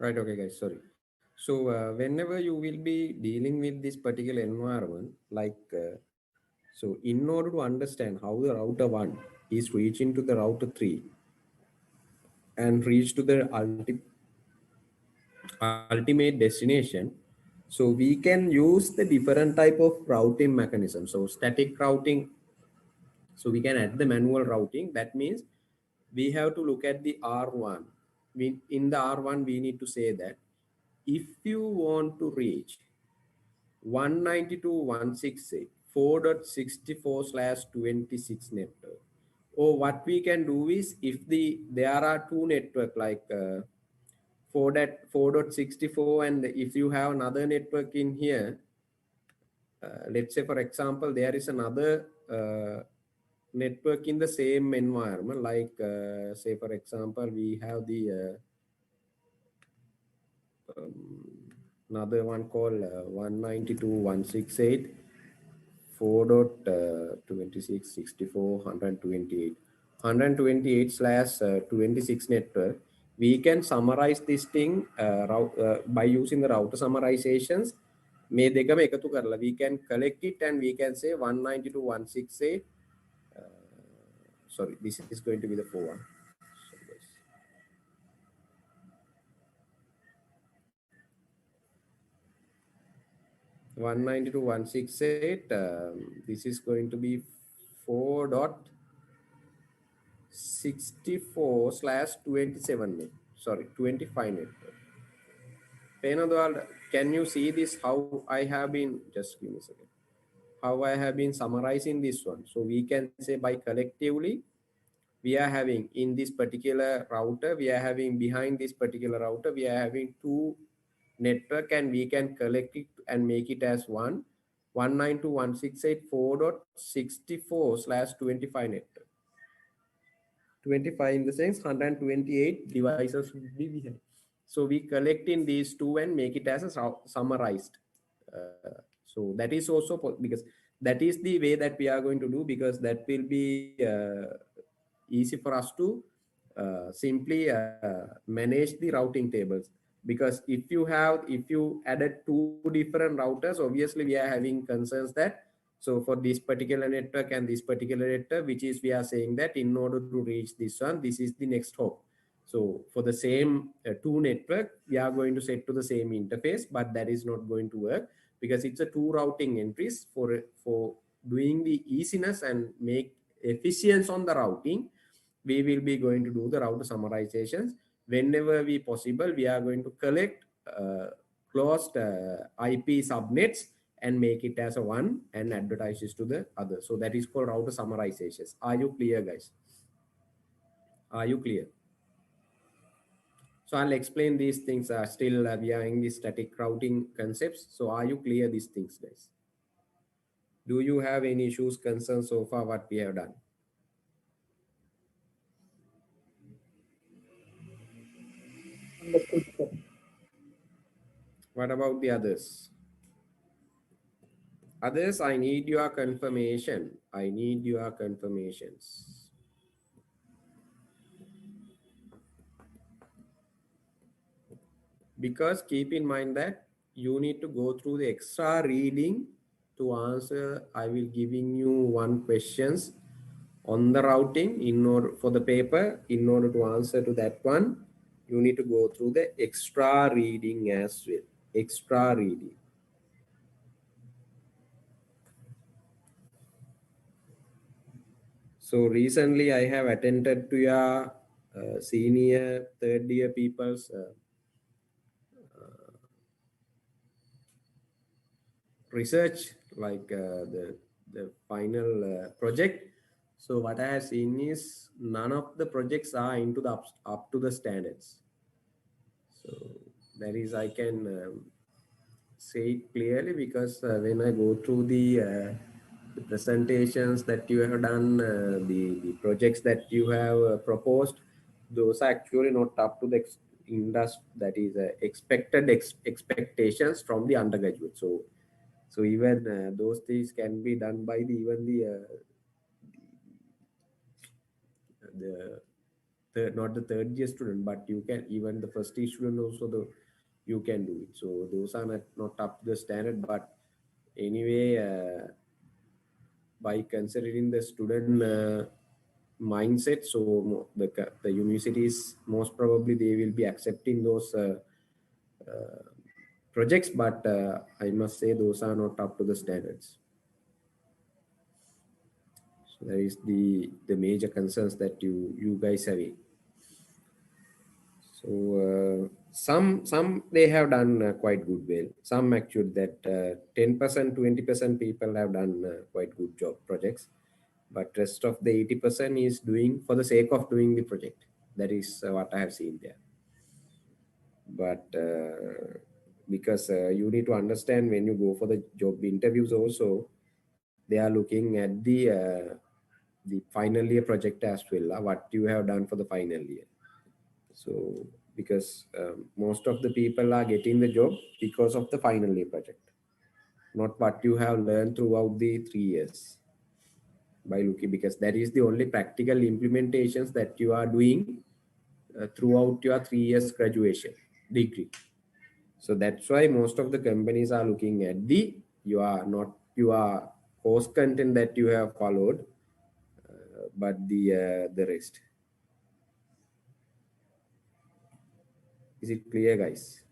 Right, okay guys, sorry. So whenever you will be dealing with this particular environment, so in order to understand how the router 1 is reaching to the router 3 and reach to the ultimate destination, so we can use the different type of routing mechanism. So static routing, so we can add the manual routing. That means we have to look at the R1. In the R1 we need to say that if you want to reach 192.168.4.64/26 network, or what we can do is, if there are two network like 4.64, and if you have another network in here, let's say for example there is another network in the same environment, like say for example we have the another one called 192.168.4.26.64.128 slash 26 network. We can summarize this thing by using the router summarizations. මේ දෙකම එකතු කරලා we can collect it and we can say 192.168. Sorry, this is going to be the 4 one. Sorry, guys. 192.168. This is going to be 4.64/27. Sorry, 25 network. Penadwal, can you see this? How I have been, just give me a second. How I have been summarizing this one. So we can say by collectively, we are having in this particular router, we are having behind this particular router, we are having two network, and we can collect it and make it as 192.168.4.64/25 network. 25 in the sense 128 devices will be behind. So we collect in these two and make it as a summarized. So that is also because that is the way that we are going to do, because that will be easy for us to simply manage the routing tables. Because if you added two different routers, obviously we are having concerns that, so for this particular network and this particular network, which is we are saying that in order to reach this one, this is the next hop. So for the same two network, we are going to set to the same interface, but that is not going to work because it's a two routing entries. For doing the easiness and make efficiency on the routing, we will be going to do the router summarizations. Whenever we possible, we are going to collect closed IP subnets and make it as a one and advertise it to the other. So that is called router summarizations. Are you clear, guys? Are you clear? So I'll explain these things. Still we are in the static routing concepts. So are you clear these things, guys? Do you have any issues, concerns so far what we have done? Understood, sir. What about the others? Others, I need your confirmation. I need your confirmations. Because keep in mind that you need to go through the extra reading to answer. I will giving you one questions on the routing in order for the paper. In order to answer to that one, you need to go through the extra reading as well. Extra reading. So recently I have attended to your senior third year people's research, like the final project. So what I have seen is none of the projects are into the up to the standards. So that is, I can say it clearly, because when I go through the presentations that you have done, the projects that you have proposed, those are actually not up to the industry, that is expected expectations from the undergraduate. So even those things can be done by the even the not the third year student, but you can even the first year student also you can do it. So those are not up to the standard, but anyway, by considering the student mindset, so the universities most probably they will be accepting those uh, projects, but I must say those are not up to the standards. So that is the major concerns that you guys have. So some they have done quite good well. Some actually that 10%, 20% people have done quite good job projects, but rest of the 80% is doing for the sake of doing the project. That is what I have seen there. But because you need to understand when you go for the job interviews also, they are looking at the final year project as well, what you have done for the final year. So because most of the people are getting the job because of the final year project, not what you have learned throughout the 3 years by looking, because that is the only practical implementations that you are doing throughout your 3 years graduation degree. So that's why most of the companies are looking at the you are not your course content that you have followed, but the rest. Is it clear, guys?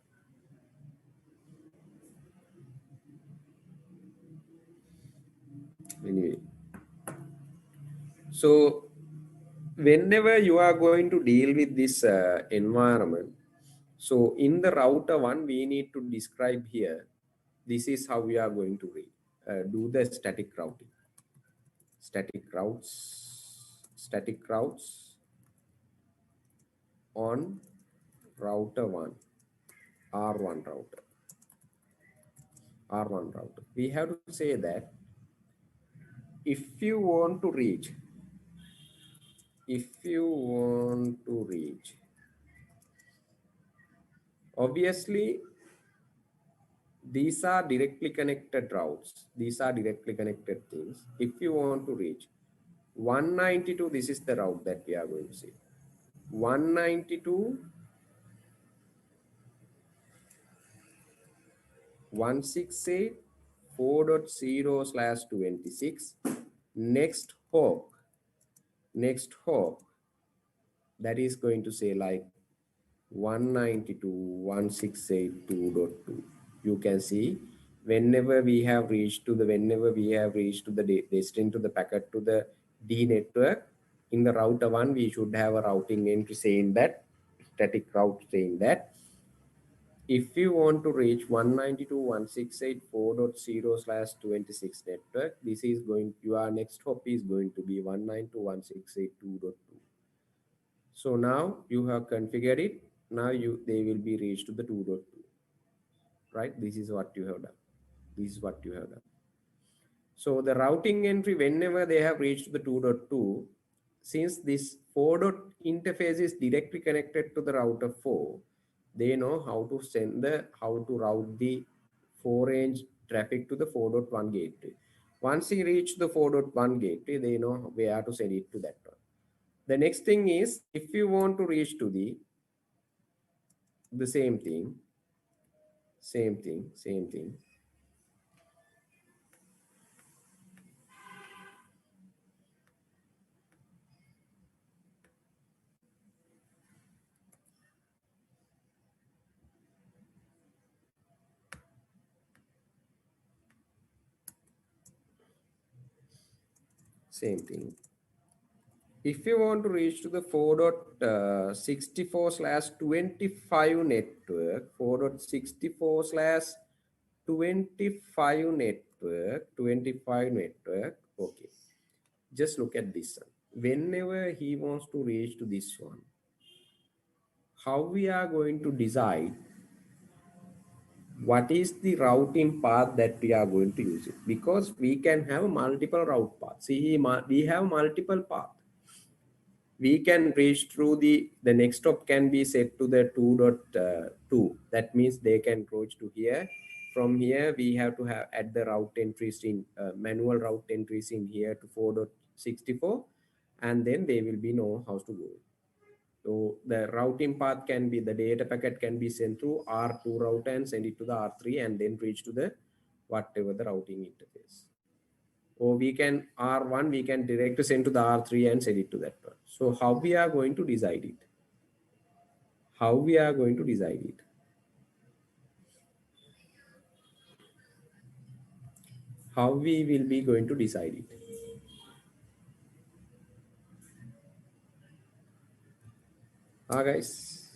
Anyway, so whenever you are going to deal with this environment, so in the router one, we need to describe here, this is how we are going to do the static routing. Static routes on router 1, R1 router. R1 router. We have to say that if you want to reach, obviously these are directly connected routes. These are directly connected things. If you want to reach 192, this is the route that we are going to see. 192, 168, 4.0/26. Next hop, that is going to say like 192.168.2.2. You can see whenever we have reached to the destined to the packet to the D network, in the router 1 we should have a routing entry saying that, static route saying that if you want to reach 192.168.4.0/26 network, this is going, your next hop is going to be 192.168.2.2. So now you have configured it. Now they will be reached to the 2.2, right? This is what you have done. So the routing entry, whenever they have reached the 2.2, since this 4. Interface is directly connected to the router 4, they know how to route the 4-range traffic to the 4.1 gateway. Once you reach the 4.1 gateway, they know where to send it to that one. The next thing is, if you want to reach to the same thing. If you want to reach to the 4.64/25 network, 4.64/25 network, okay. Just look at this one. Whenever he wants to reach to this one, how we are going to decide what is the routing path that we are going to use it, because we can have multiple route paths. See, we have multiple paths. We can reach through the next stop can be set to the 2.2. That means they can approach to here. From here, we have to add the route entries in manual route entries in here to 4.64, and then they will be know how to go. So the routing path can be, the data packet can be sent through R2 router and send it to the R3 and then reach to the whatever the routing interface. Or we can R1, we can direct send to the R3 and send it to that one. So how we are going to decide it? How we are going to decide it? How we will be going to decide it? Guys,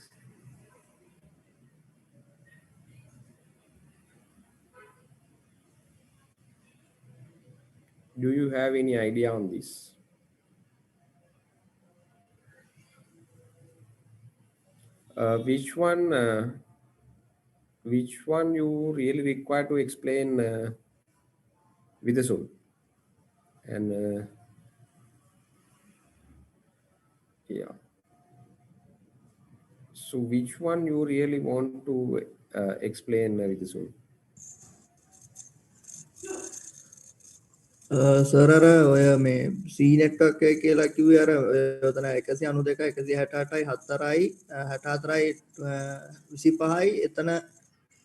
do you have any idea on this? Which one you really require to explain with the soul? And yeah, so which one you really want to explain with the soul? Sir අර ඔය මේ C network එක කියලා කිව්වේ අර ඔතන 192 168යි 7යි 64යි 25යි එතන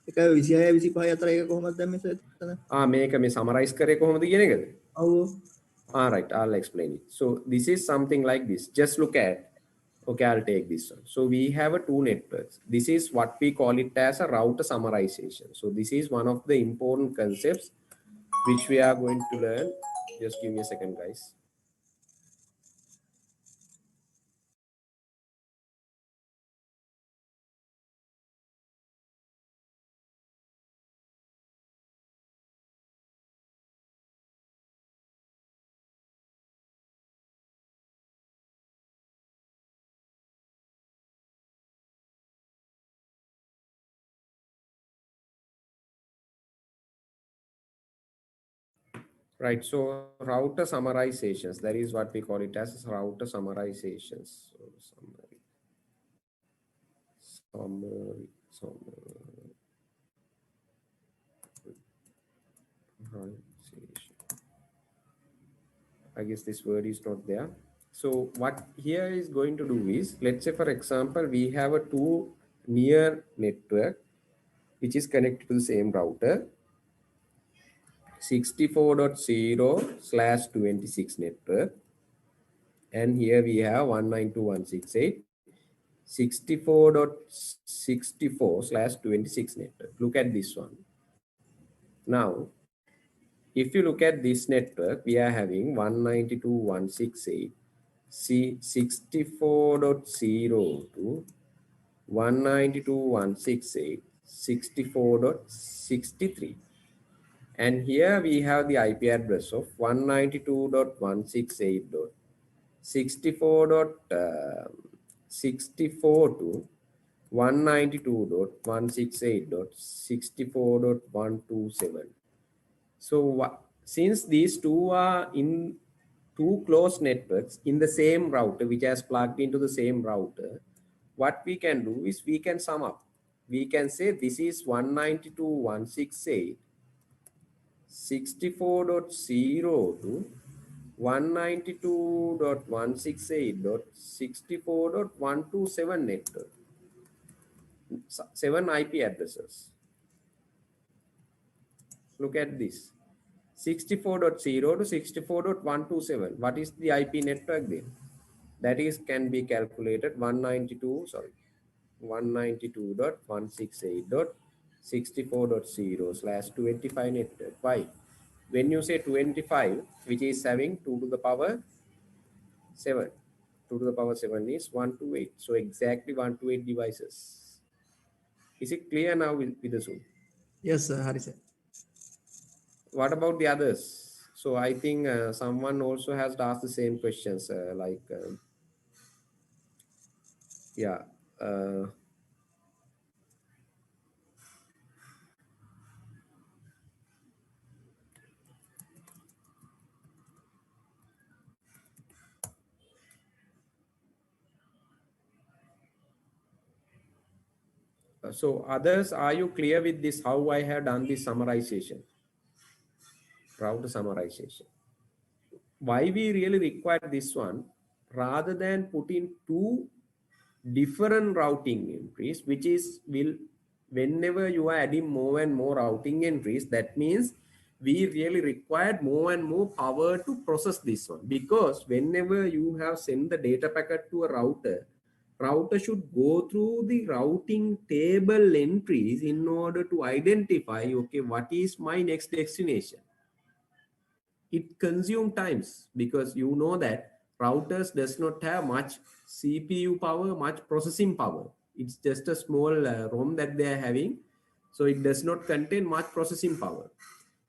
එක 26යි 25යි අතර ඒක කොහොමද දැම්මේ සර් එතන? මේක මේ summarize කරේ කොහොමද කියන එකද? ඔව්. All right, I'll explain it. So this is something like this. Just look at, okay, I'll take this one. So we have a two networks. This is what we call it as a router summarization. So this is one of the important concepts which we are going to learn. Just give me a second, guys. Right, so router summarizations, that is what we call it as router summarizations. So I guess this word is not there. So what here is going to do is, let's say for example, we have a two near network which is connected to the same router, 64.0/26 network, and here we have 192.168 64.64/26 network. Look at this one. Now, if you look at this network, we are having 192.168 64.0 to 192.168 64.63. And here we have the IP address of 192.168.64.64 to 192.168.64.127. So since these two are in two closed networks in the same router, which has plugged into the same router, what we can do is we can sum up. We can say this is 192.168 64.0 to 192.168.64.127 network. 7 IP addresses. Look at this. 64.0 to 64.127. What is the IP network then? That is can be calculated 192.168.64.0/25 network. Why? When you say 25, which is having 2 to the power 7. 2 to the power 7 is 128. So exactly 128 devices. Is it clear now with the Zoom? Yes sir, හරි sir. What about the others? So I think someone also has asked the same questions yeah. So others, are you clear with this, how I have done this summarization? Router summarization. Why we really require this one, rather than putting two different routing entries, which is will whenever you are adding more and more routing entries, that means we really required more and more power to process this one, because whenever you have sent the data packet to a router should go through the routing table entries in order to identify, okay, what is my next destination. It consumes times, because you know that routers does not have much CPU power, much processing power. It's just a small ROM that they are having, so it does not contain much processing power.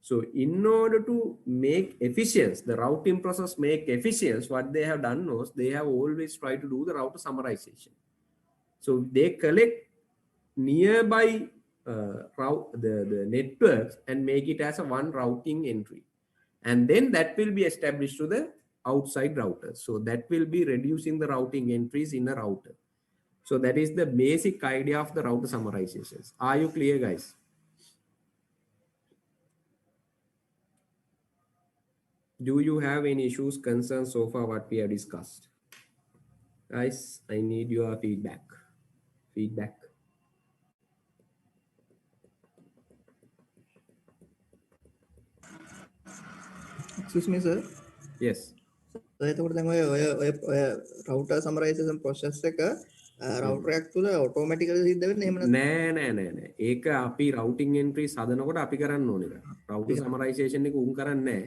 So in order to make efficient, the routing process make efficient, what they have done was they have always tried to do the router summarization. So they collect nearby the networks and make it as a one routing entry. And then that will be established to the outside router. So that will be reducing the routing entries in a router. So that is the basic idea of the router summarizations. Are you clear, guys? Do you have any issues, concerns so far what we have discussed? Guys, I need your feedback. Excuse me, sir. Yes. එතකොට දැන් ඔය router summarization process එක router එකක් තුල automatically සිද්ධ වෙන්නේ එහෙම නෑ. ඒක අපි routing entries හදනකොට අපි කරන්න ඕනේ. router summarization එක උන් කරන්නේ නෑ.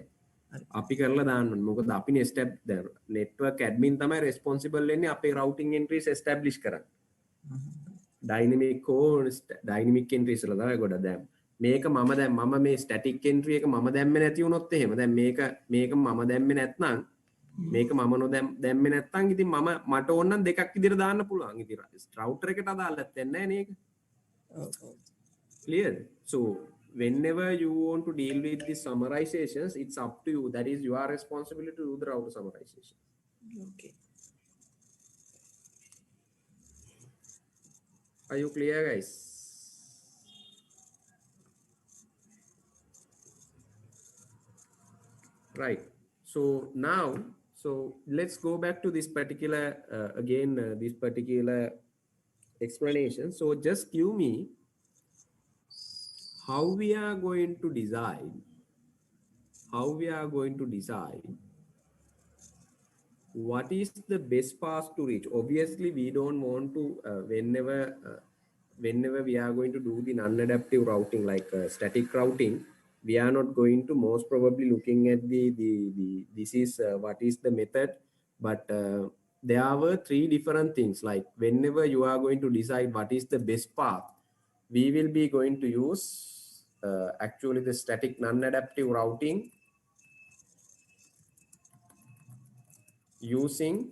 අපි කරලා දාන්න ඕනේ. මොකද අපි step network admin තමයි responsible වෙන්නේ අපේ routing entries establish කරන්න. dynamic entries වල තමයි ගොඩ දැන්. මේක මම මේ static entry එක මම දැම්මේ නැති වුණොත් එහෙම දැන් මේක මම දැම්මේ නැත්නම් මේක මම දැම්මේ නැත්නම් ඉතින් මට ඕන නම් දෙකක් විදිහට දාන්න පුළුවන්. ඉතින් router එකට අදාළ නැත්නම් නෑ නේද? Clear? So whenever you want to deal with the summarizations, it's up to you. That is your responsibility to do the router summarization. Okay. Are you clear, guys? Right. So now, let's go back to this particular this particular explanation. So just give me how we are going to decide what is the best path to reach. Obviously we don't want to whenever we are going to do the non-adaptive routing, like static routing, we are not going to most probably looking at this is what is the method, but there were three different things. Like whenever you are going to decide what is the best path, we will be going to use actually the static non-adaptive routing using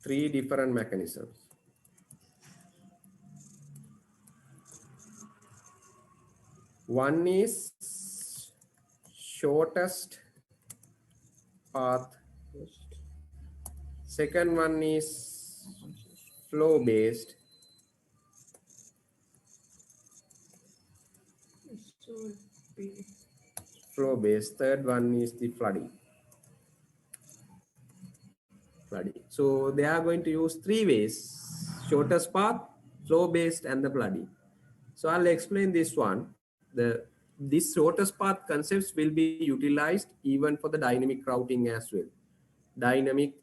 three different mechanisms. One is shortest path. Second one is flow based. Third one is the flooding. So they are going to use three ways: shortest path, flow based, and the flooding. So I'll explain this one. This shortest path concepts will be utilized even for the dynamic routing as well. Dynamic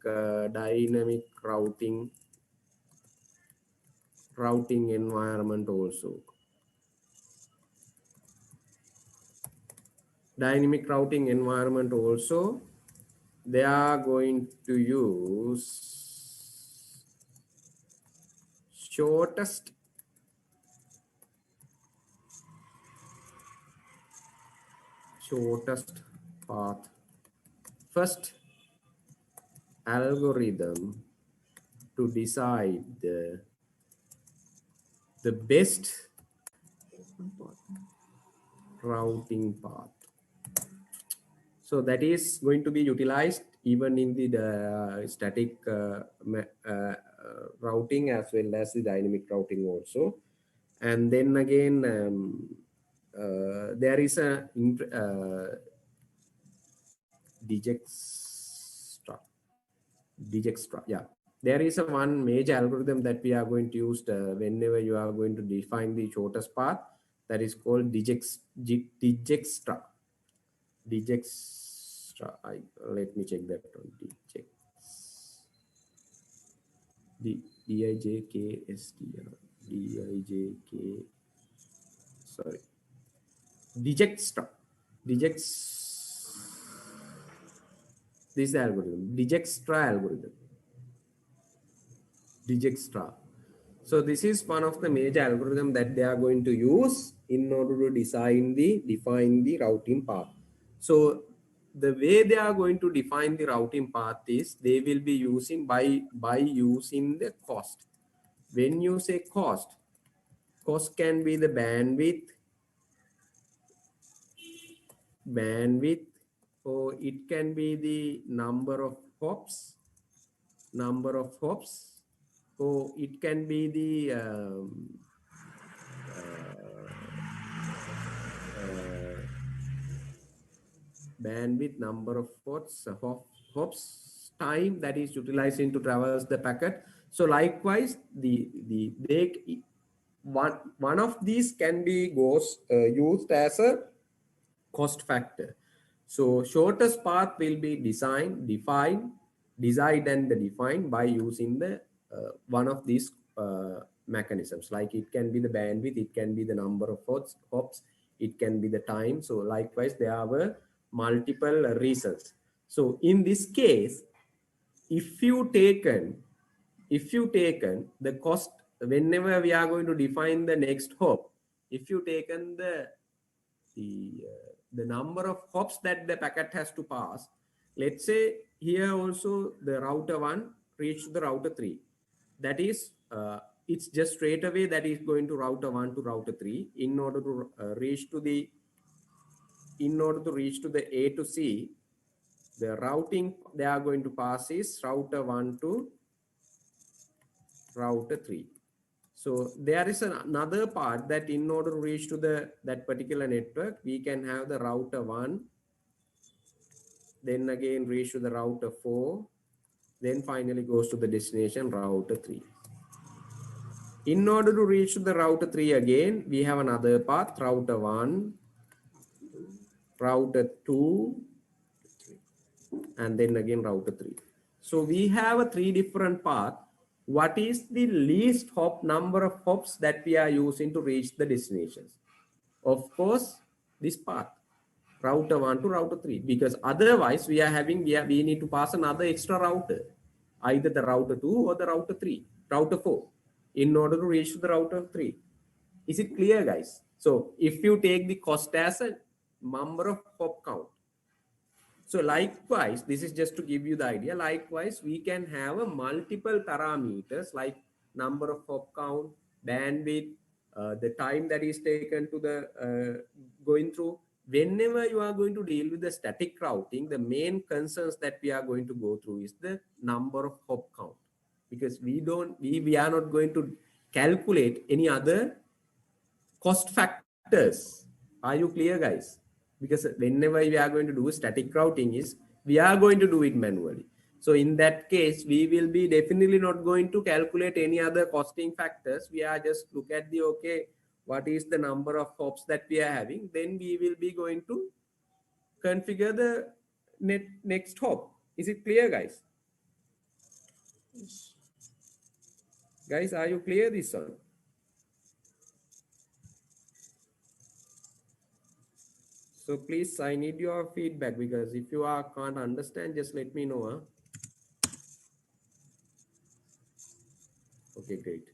routing environment also. Dynamic routing environment also, they are going to use shortest path first algorithm to decide the best routing path. So that is going to be utilized even in the static routing as well as the dynamic routing also. And then again, there is a Dijkstra. Yeah. there is a one major algorithm that we are going to use whenever you are going to define the shortest path, that is called Dijkstra. Dijkstra. Let me check that one. Dijkstra. Sorry. Dijkstra. This is the algorithm. Dijkstra algorithm. Dijkstra. So this is one of the major algorithm that they are going to use in order to define the routing path. So the way they are going to define the routing path is they will be using by using the cost. When you say cost can be the bandwidth, or it can be the number of hops, or it can be the bandwidth, number of hops, time that is utilizing to traverse the packet. So likewise, one of these can be used as a cost factor. So shortest path will be designed and defined by using the one of these mechanisms. Like it can be the bandwidth, it can be the number of hops, it can be the time. So likewise, there are multiple reasons. So in this case, if you taken the cost, whenever we are going to define the next hop, if you taken the number of hops that the packet has to pass, let's say here also the router 1 reached the router 3, that is it's just straight away that is going to router 1 to router 3 in order to reach to the A to C. The routing they are going to pass is router 1 to router 3. So there is another part that in order to reach to that particular network, we can have the router 1, then again reach to the router 4, then finally goes to the destination router 3. In order to reach to the router 3 again, we have another path, router 1, router 2, and then again router 3. So we have a 3 different paths. What is the least number of hops that we are using to reach the destinations? Of course, this path, router 1 to router 3, because otherwise we need to pass another extra router, either the router 2 or the router 4, in order to reach the router 3. Is it clear, guys? So if you take the cost as a number of hop count, so likewise, this is just to give you the idea. Likewise, we can have a multiple parameters like number of hop count, bandwidth, the time that is taken to the going through. Whenever you are going to deal with the static routing, the main concerns that we are going to go through is the number of hop count, because we are not going to calculate any other cost factors. Are you clear, guys? Because whenever we are going to do static routing we are going to do it manually. So in that case, we will be definitely not going to calculate any other costing factors. We are just look at the, okay, what is the number of hops that we are having. Then we will be going to configure the next hop. Is it clear, guys? Guys, are you clear this one? So please, I need your feedback, because if you can't understand, just let me know. Huh? Okay, great.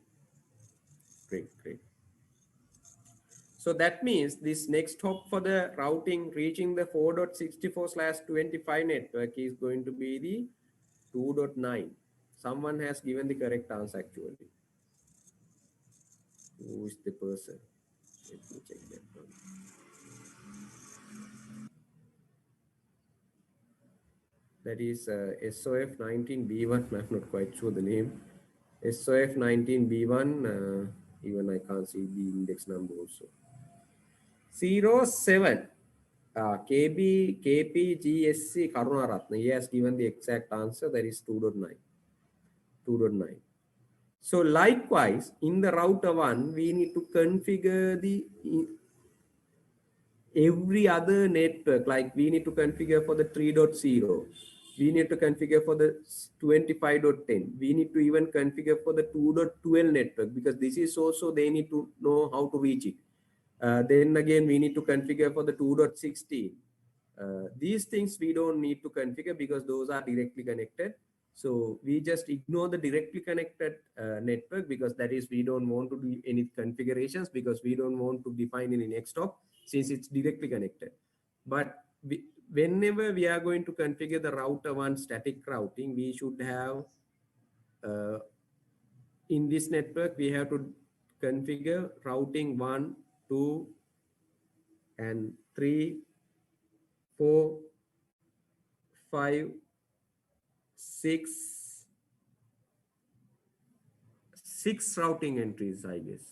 So that means this next hop for the routing reaching the 4.64/25 network is going to be the 2.9. Someone has given the correct answer actually. Who is the person? Let me check that one. That is SOF19B1. I'm not quite sure the name. SOF19B1. Even I can't see the index number also. 07. KPGSC Karunaratna. He has given the exact answer. That is 2.9. 2.9. So likewise, in the router 1, we need to configure the every other network, like we need to configure for the 3.0, we need to configure for the 25.10, we need to even configure for the 2.12 network, because this is also they need to know how to reach it. Then again, we need to configure for the 2.16. These things we don't need to configure because those are directly connected. So we just ignore the directly connected network, because that is, we don't want to do any configurations, because we don't want to define any next hop since it's directly connected. But whenever we are going to configure the router 1 static routing, we should have in this network, we have to configure routing 1, 2, and 3, 4, 5, 6 routing entries, I guess.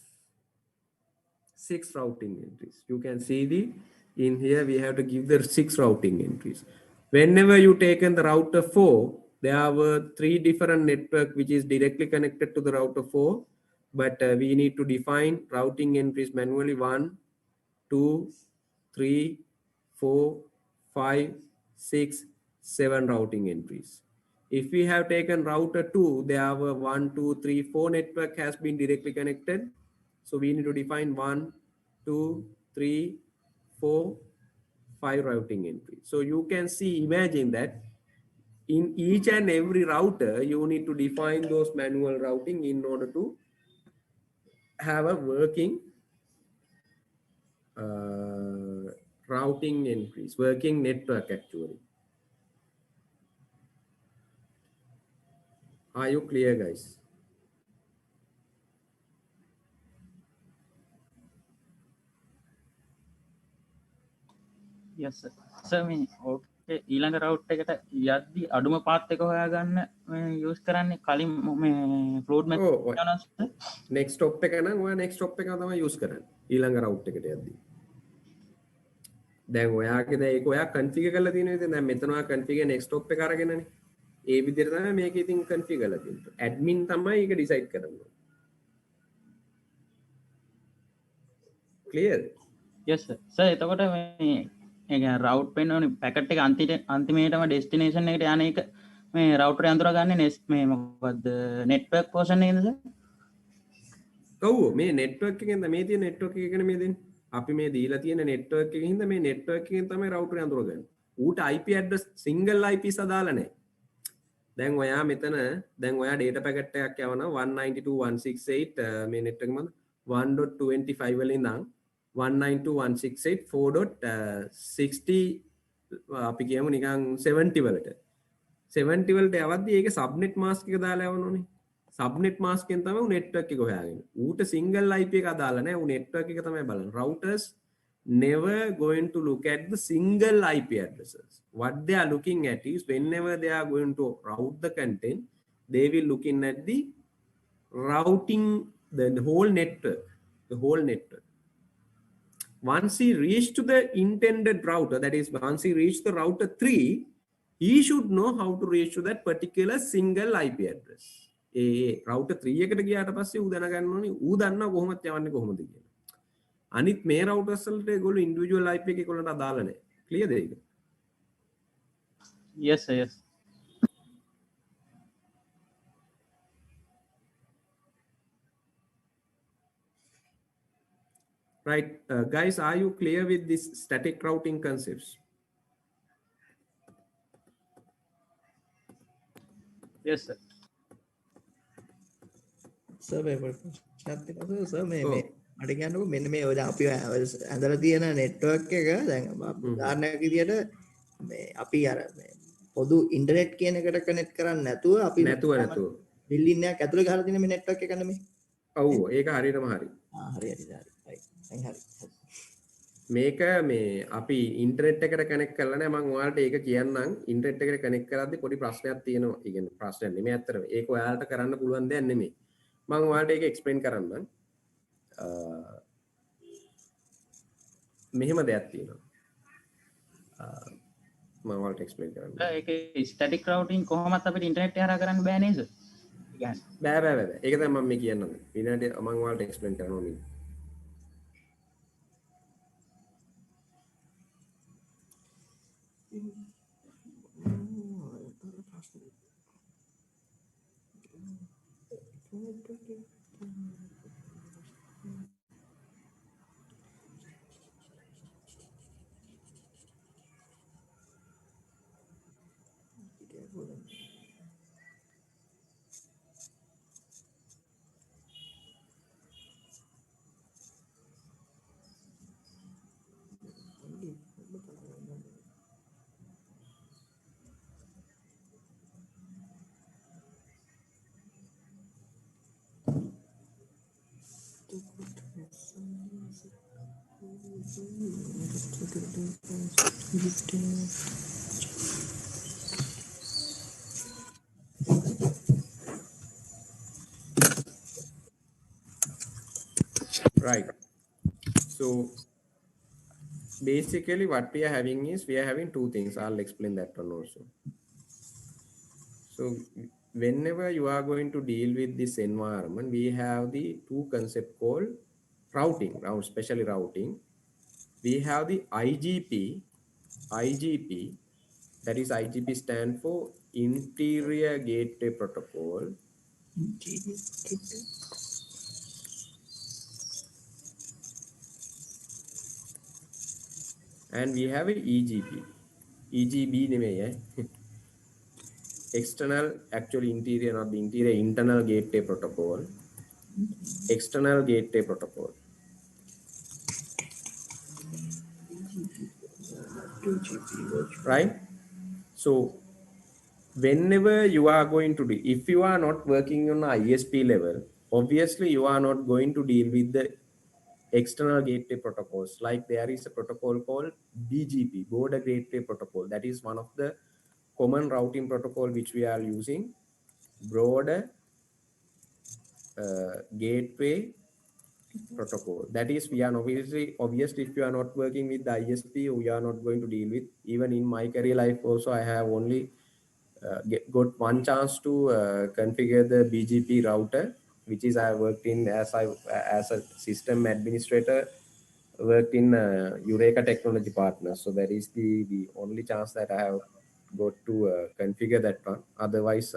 6 routing entries. You can see in here we have to give the 6 routing entries. Whenever you taken the router 4, there were 3 different network which is directly connected to the router 4, but we need to define routing entries manually. 1, 2, 3, 4, 5, 6, 7 routing entries. If we have taken router 2, there were 1, 2, 3, 4 network has been directly connected. So we need to define 1, 2, 3, 4, 5 routing entries. So you can see, imagine that in each and every router, you need to define those manual routing in order to have a working routing entries, working network actually. Are you clear, guys? yes sir. So මේ ඕකේ ඊළඟ route එකට යද්දි අඩුම පාත් එක හොයාගන්න use කරන්නේ කලින් මේ ෆ්ලෝට් මැච් කරනවා next stop එක නම් ඔයා next stop එක තමයි use කරන්නේ ඊළඟ route එකට යද්දි. දැන් ඔයාගේ දැන් ඒක ඔයා configure කරලා තියෙන විදිහ දැන් මෙතන ඔයා configure next stop එක අරගෙනනේ. ඒ විදිහට තමයි මේක ඉතින් configure කරලා තියෙන්නේ. admin තමයි ඒක decide කරන්නේ. clear? yes sir. sir එතකොට මේ ඒක රවුට් පෙන්වන්නේ පැකට් එක අන්තිමේටම ඩෙස්ටිනේෂන් එකට යන එක මේ රවුටර් අඳුරගන්නේ මේ මොකද්ද නෙට්වර්ක් පෝෂන් එකේද සර්? ඔව් මේ නෙට්වර්ක් එකෙන් තමයි මේ තියෙන නෙට්වර්ක් එක ගැන මේ දෙන්නේ. අපි මේ දීලා තියෙන නෙට්වර්ක් එකකින් හින්දා මේ නෙට්වර්ක් එකෙන් තමයි රවුටර් අඳුරගන්නේ. ඌට IP address single IPs අදාළ නැහැ. දැන් ඔයා මෙතන දැන් ඔයා data packet එකක් යවනවා 192.168 මේ නෙට්වර්ක් එක මත 1.25 වලින් ඉඳන් 192.168 අපි කියමු නිකන් 70 වලට 70 වලට යවද්දි ඒකේ සබ්නෙට් මාස්ක් එක දාලා යවනෝනේ. සබ්නෙට් මාස්ක් එකෙන් තමයි නෙට්වර්ක් එක හොයාගන්නේ. ඌට සිංගල් IP එක අදාළ නැහැ. ඌ නෙට්වර්ක් එක තමයි බලන්නේ. routers never going to look at the single IP addresses. What they are looking at is whenever they are going to route the content, they will looking at the routing the whole network, the whole network. Once he reached to the intended router, that is once he reached the router 3, he should know how to reach to that particular single IP address. router 3 එකට ගියාට පස්සේ ඌ දැනගන්න ඕනේ ඌ දන්නවා කොහොමද යවන්නේ කොහොමද කියලා. අනිත් මේ routers වලට ඒගොල්ලෝ individual IP එක ඒගොල්ලන්ට අදාළ නැහැ. clear දෙයක? yes sir, yes. Right, guys, are you clear with this static routing concepts? yes sir. Sir මේ ප්‍රශ්නත් තියෙනවා සර් මේ මට කියන්නකෝ මෙන්න මේ ඔය අපි ඇඳලා තියෙන නෙට්වර්ක් එක දැන් උදාහරණයක් විදියට මේ අපි අර මේ පොදු ඉන්ටර්නෙට් කියන එකට කනෙක්ට් කරන්නේ නැතුව අපි නැතුව බිල්ඩින් එකක් ඇතුලේ ගහලා තියෙන මේ නෙට්වර්ක් එක නෙමෙයි. ඔව් ඒක හරියටම හරි. හරි. right. මේක මේ අපි ඉන්ටර්නෙට් එකට කනෙක්ට් කරලා නැහැ. මම ඔයාලට ඒක කියන්නම්. ඉන්ටර්නෙට් එකට කනෙක්ට් කරද්දී පොඩි ප්‍රශ්නයක් තියෙනවා. ඒ කියන්නේ ප්‍රශ්නයක් නෙමෙයි ඇත්තටම. ඒක ඔයාලට කරන්න පුළුවන් දෙයක් නෙමෙයි. මම ඔයාලට ඒක එක්ස්ප්ලেইন කරන්නම්. මෙහෙම දෙයක් තියෙනවා. මම ඔයාලට එක්ස්ප්ලেইন කරන්න. ඒක ස්ටැටික් රවුටින් කොහොමත් අපිට ඉන්ටර්නෙට් එක හරහා කරන්න බෑ නේද? බෑ ඒක තමයි මම මේ කියන්න විනාඩි මම ඔයාලට එක්ස්ප්ලেইন කරනවා මේ right so basically what we are having is we are having two things. I'll explain that one also. So whenever you are going to deal with this environment, we have the two concept called routing, especially routing. We have the IGP, that is IGP stand for Interior Gateway Protocol. And we have a EGB නෙමෙයි external, actually interior, not the interior, internal gateway protocol, external gateway protocol. Right? So whenever you are going to do, if you are not working on ISP level, obviously you are not going to deal with the external gateway protocols. Like there is a protocol called BGP, Border Gateway Protocol. That is one of the common routing protocol which we are using, Border Gateway Protocol. That is, we are obviously if you are not working with the ISP, we are not going to deal with. Even in my career life also, I have only got one chance to configure the BGP router, which is I worked in as a system administrator, worked in Eureka Technology Partners. So that is the only chance that I have got to configure that one. Otherwise,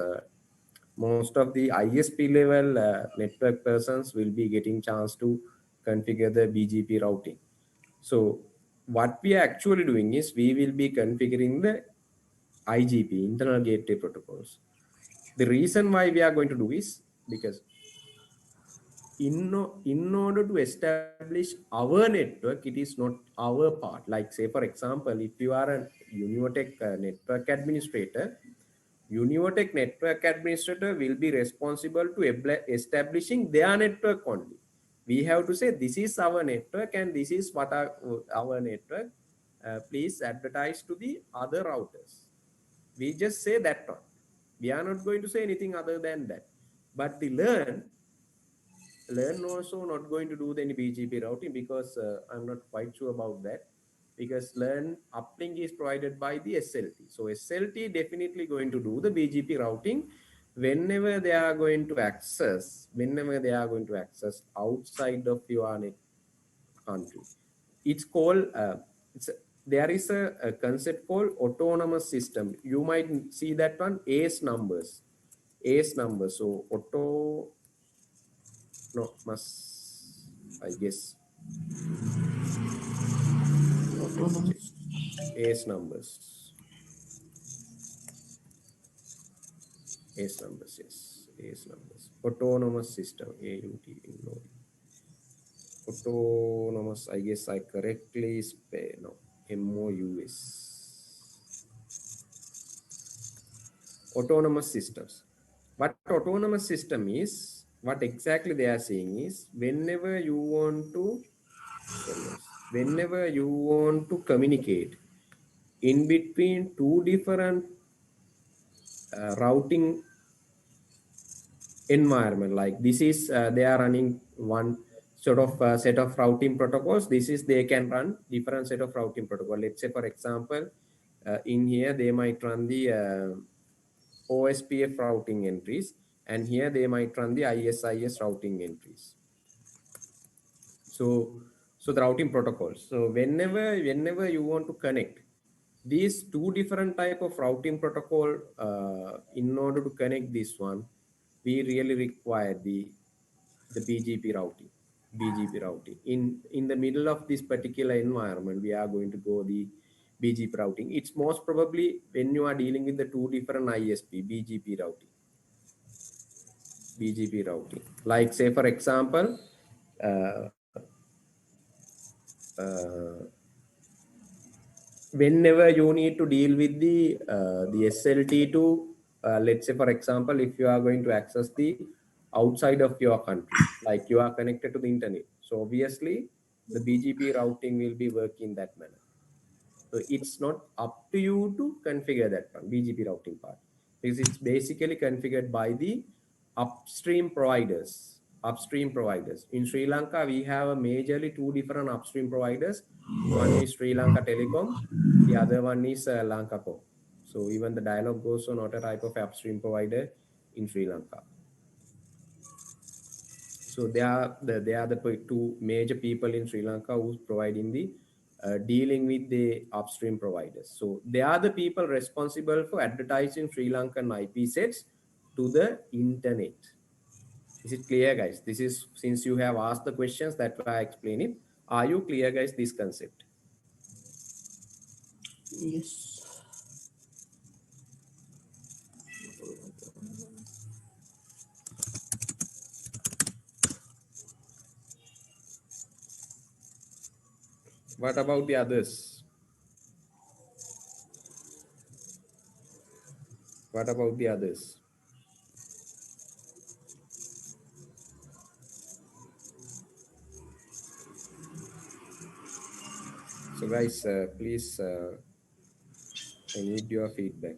most of the ISP level network persons will be getting chance to configure the BGP routing. So what we are actually doing is we will be configuring the IGP, internal gateway protocols. The reason why we are going to do is because in order to establish our network, it is not our part. Like say for example, if you are a Univotech network administrator, Univotech network administrator will be responsible to establishing their network only. We have to say this is our network and this is what our network. Please advertise to the other routers. We just say that one. We are not going to say anything other than that. But the learn also not going to do any BGP routing because I'm not quite sure about that. Because learn uplink is provided by the SLT. So SLT definitely going to do the BGP routing whenever they are going to access outside of your country. It's called, there is a concept called autonomous system. You might see that one, ACE numbers. So autonomous, I guess. ACE numbers, yes, ACE numbers, autonomous system, AUT, autonomous, I guess I correctly spell, no, MOUS, autonomous systems. What autonomous system is, what exactly they are saying is, whenever you want to communicate in between two different routing environment, like this is they are running one sort of set of routing protocols. This is they can run different set of routing protocol. Let's say for example, in here they might run the OSPF routing entries, and here they might run the ISIS routing entries. So the routing protocols. So whenever you want to connect these two different type of routing protocol, in order to connect this one, we really require the BGP routing. In the middle of this particular environment, we are going to go the BGP routing. It's most probably when you are dealing with the two different ISP, BGP routing. Like say for example, uh, uh, whenever you need to deal with the SLT2, let's say for example, if you are going to access the outside of your country, like you are connected to the internet, so obviously the BGP routing will be working that manner. So it's not up to you to configure that one, BGP routing part, because it's basically configured by the upstream providers. In Sri Lanka, we have majorly two different upstream providers. One is Sri Lanka Telecom, the other one is Lankapop. So even the dialogue goes on what a type of upstream provider in Sri Lanka. So they are the two major people in Sri Lanka who's providing the dealing with the upstream providers. So they are the people responsible for advertising Sri Lankan IP sets to the internet. Is it clear, guys? This is, since you have asked the questions, that's why I explain it. Are you clear, guys, this concept? Yes. What about the others? What about the others? So guys, please, I need your feedback.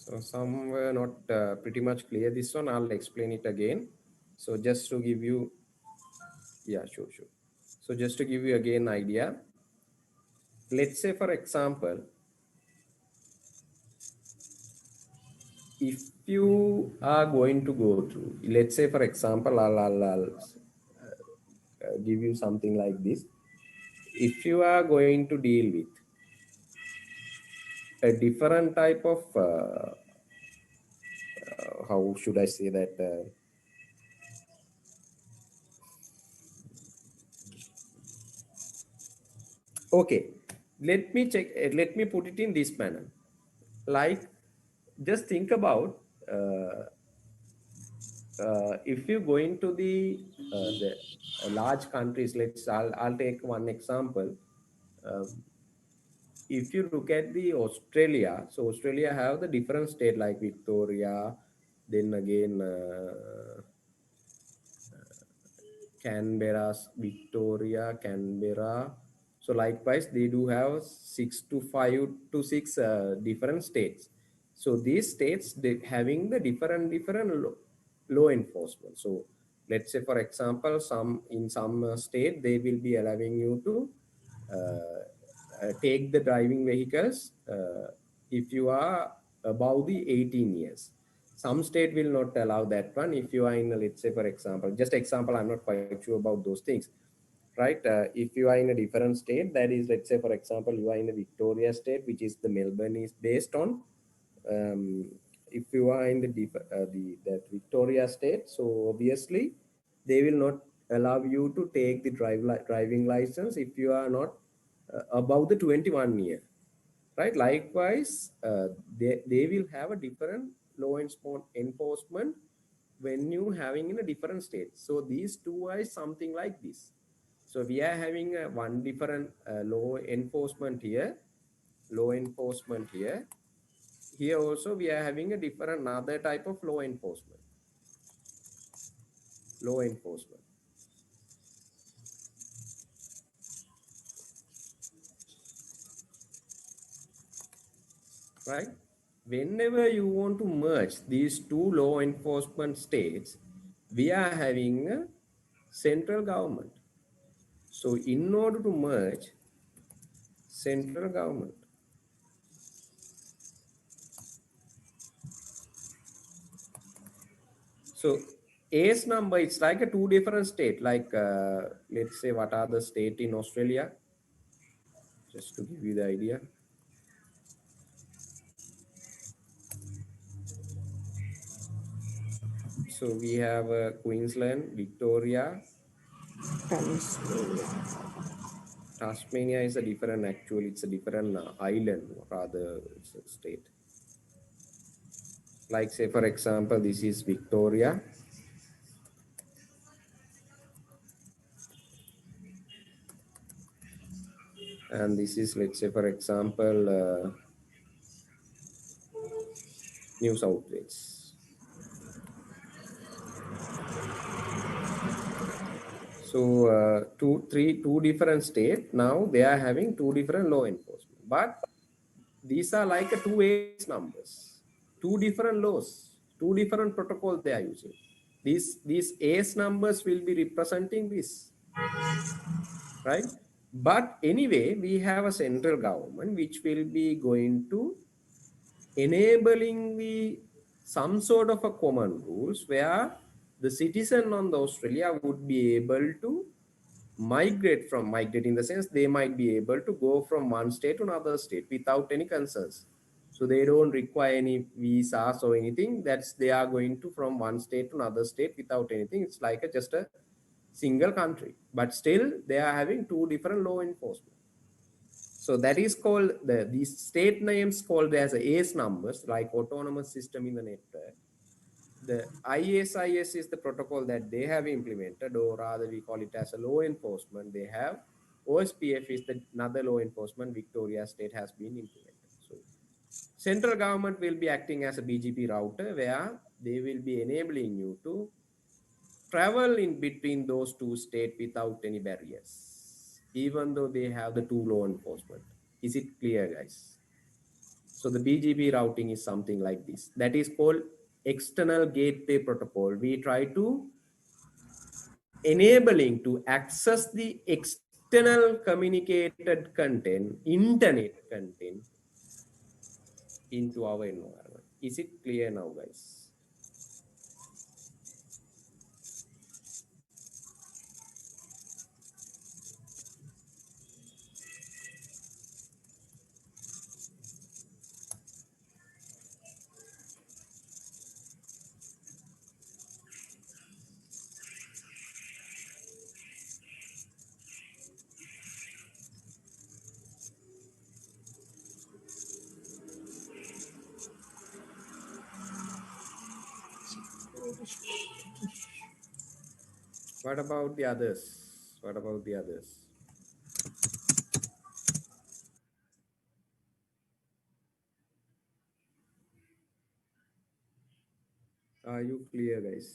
So some were not pretty much clear. This one, I'll explain it again. So just to give you, yeah, sure. So just to give you again idea, let's say for example, if you are going to go through, let's say for example, I'll give you something like this. If you are going to deal with a different type of, how should I say that? Okay, let me check. Let me put it in this manner. Like, just think about if you go into the large countries. I'll take one example. If you look at the Australia, so Australia have the different state like Victoria, then again Canberra, Victoria, Canberra. So likewise, they do have 5 to 6 different states. So these states, they having the different law enforcement. So let's say, for example, in some state, they will be allowing you to take the driving vehicles if you are above the 18 years. Some state will not allow that one. If you are in, let's say for example, just example, I'm not quite sure about those things, right? If you are in a different state, that is, let's say for example, you are in a Victoria state, which is the Melbourne is based on. If you are in that Victoria state, so obviously they will not allow you to take the driving license if you are not above the 21 year, right? Likewise, they will have a different law enforcement when you having in a different state. So these two are something like this. So we are having one different law enforcement here. Here also we are having a different another type of law enforcement. Right? Whenever you want to merge these two law enforcement states, we are having a central government. So in order to merge central government, so A's number, it's like a two different state, like let's say what are the state in Australia, just to give you the idea. So we have Queensland, Victoria, Tasmania is a different, actually it's a different island, rather it's a state. Like say for example, this is Victoria. And this is, let's say for example, New South Wales. So two different states, now they are having two different law enforcement, but these are like a two A's numbers, two different laws, two different protocols they are using. These A's numbers will be representing this, right? But anyway, we have a central government which will be going to enabling some sort of a common rules where the citizen on the Australia would be able to migrate in the sense they might be able to go from one state to another state without any concerns. So they don't require any visas or anything. That's they are going to from one state to another state without anything. It's like just a single country, but still they are having two different law enforcement. So that is called these state names called as ACE numbers, like autonomous system in the network. The ISIS is the protocol that they have implemented, or rather we call it as a law enforcement. They have OSPF is another law enforcement Victoria state has been implemented. So central government will be acting as a BGP router where they will be enabling you to travel in between those two states without any barriers, even though they have the two law enforcement. Is it clear, guys? So the BGP routing is something like this. That is called external gateway protocol. We try to enabling to access the external communicated content, internet content into our environment. Is it clear now, guys? What about the others? What about the others? Are you clear, guys?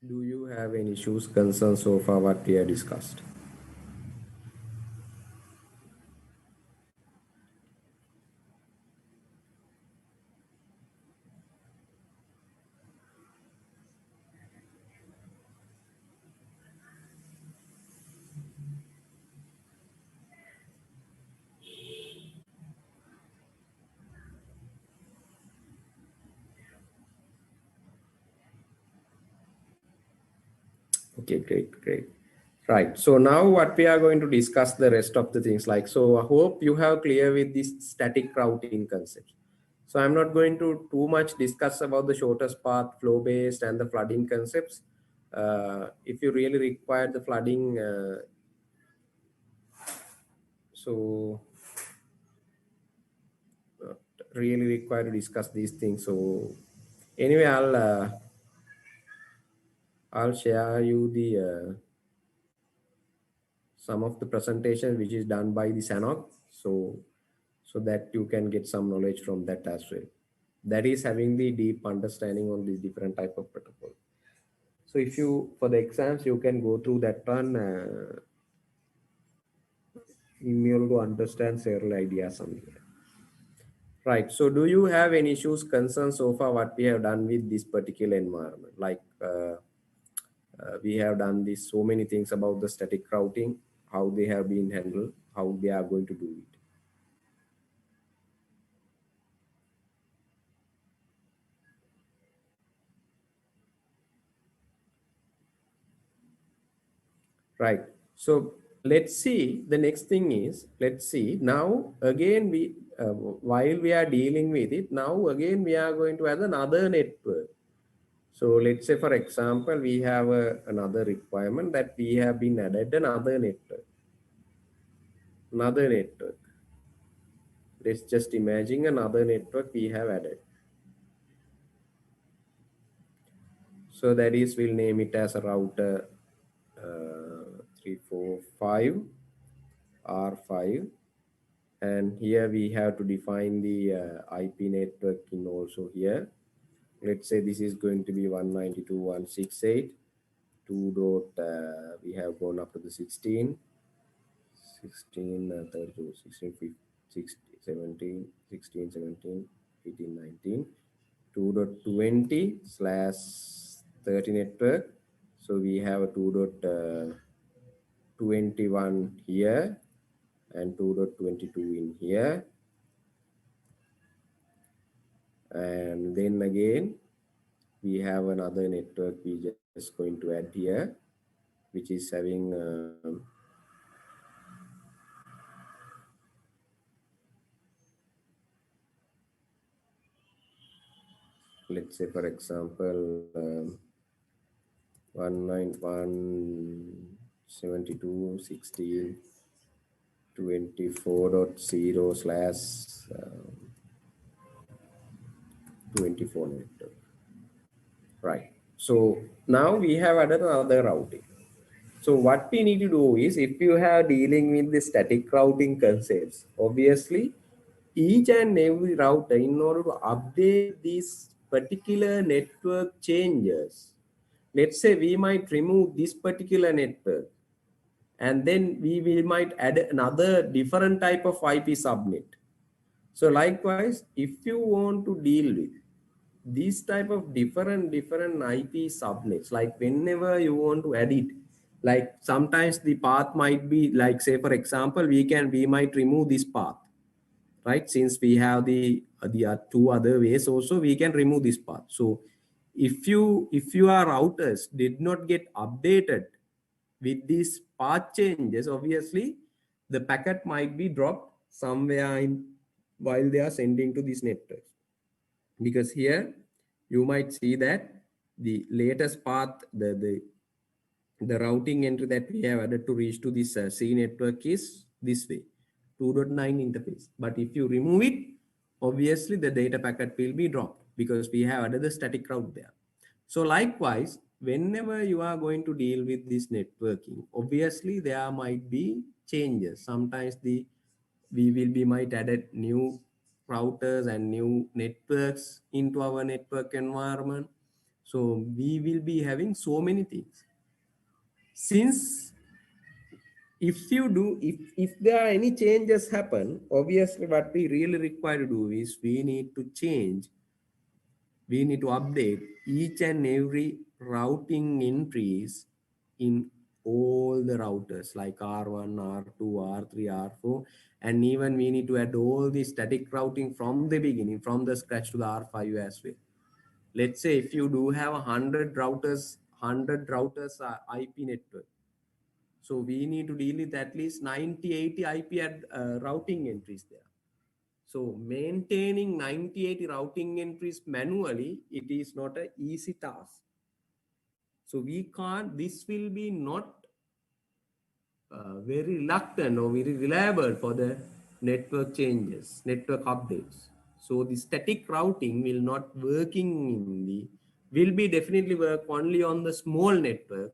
Do you have any issues, concerns so far what we have discussed? Okay, great. Right. So now what we are going to discuss the rest of the things like, so I hope you have clear with this static routing concept. So I'm not going to too much discuss about the shortest path, flow-based and the flooding concepts. If you really require the flooding, so really required to discuss these things. So anyway, I'll share you the some of the presentation which is done by the SANOC, so that you can get some knowledge from that as well. That is having the deep understanding on the different type of protocol. So if you, for the exams, you can go through that one, you'll to understand several ideas on here. Right. So do you have any issues, concerns so far what we have done with this particular environment? Like we have done this so many things about the static routing, how they have been handled, how they are going to do it. Right. So let's see, the next thing is, let's see now again we, while we are dealing with it, now again we are going to add another network. So let's say, for example, we have another requirement that we have been added another network. Let's just imagine another network we have added. So that is, we'll name it as a router 345 R5. And here we have to define the IP network in also here. Let's say this is going to be 192.168. We have gone up to the 16, 32, 16, 17, 16, 17, 18, 19, 2.20/30 network. So we have a 2.21 here and 2.22 in here. And then again, we have another network we just going to add here, which is having let's say, for example, 192.16.24.0/24 network. Right. So now we have added another routing. So what we need to do is, if you have dealing with the static routing concepts, obviously each and every router, in order to update these particular network changes, let's say we might remove this particular network and then we might add another different type of IP subnet. So likewise, if you want to deal with these type of different IP subnets, like whenever you want to add it, like sometimes the path might be like, say for example, we might remove this path, right? Since we have the two other ways also, we can remove this path. So if your routers did not get updated with these path changes, obviously the packet might be dropped somewhere in while they are sending to these networks. Because here you might see that the latest path, the routing entry that we have added to reach to this C network is this way, 2.9 interface. But if you remove it, obviously the data packet will be dropped because we have added the static route there. So likewise, whenever you are going to deal with this networking, obviously there might be changes. Sometimes we might add new routers and new networks into our network environment. So we will be having so many things. Since if there are any changes happen, obviously what we really require to do is we need to update each and every routing entries in all the routers like R1, R2, R3, R4, and even we need to add all the static routing from the beginning, from the scratch to the R5 as well. Let's say if you do have 100 routers IP network. So we need to deal with at least 90, 80 IP routing entries there. So maintaining 90, 80 routing entries manually, it is not an easy task. So we can't, this will be not very reluctant or very reliable for the network changes, network updates. So the static routing will not working in the, will be definitely work only on the small network,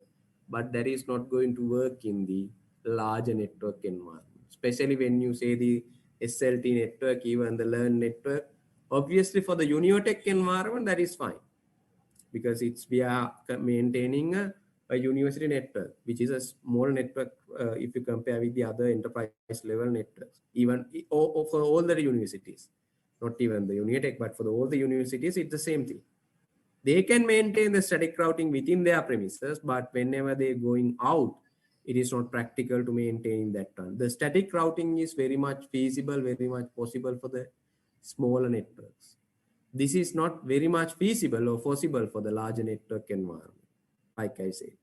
but that is not going to work in the larger network environment. Especially when you say the SLT network, even the LAN network, obviously for the Uniotech environment, that is fine because we are maintaining a university network, which is a small network if you compare with the other enterprise level networks, even for all the universities, not even the Unitech, but for all the universities, it's the same thing. They can maintain the static routing within their premises, but whenever they're going out, it is not practical to maintain that one. The static routing is very much feasible, very much possible for the smaller networks. This is not very much feasible or possible for the larger network environment, like I said.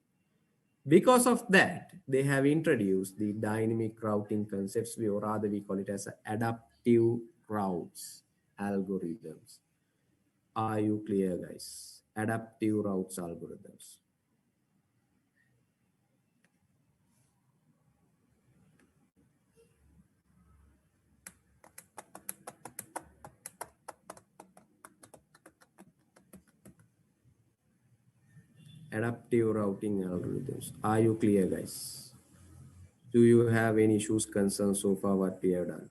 Because of that, they have introduced the dynamic routing concepts, or rather we call it as adaptive routes algorithms. Are you clear, guys? Adaptive routes algorithms. Adaptive routing algorithms. Are you clear, guys? Do you have any issues, concerns so far what we have done?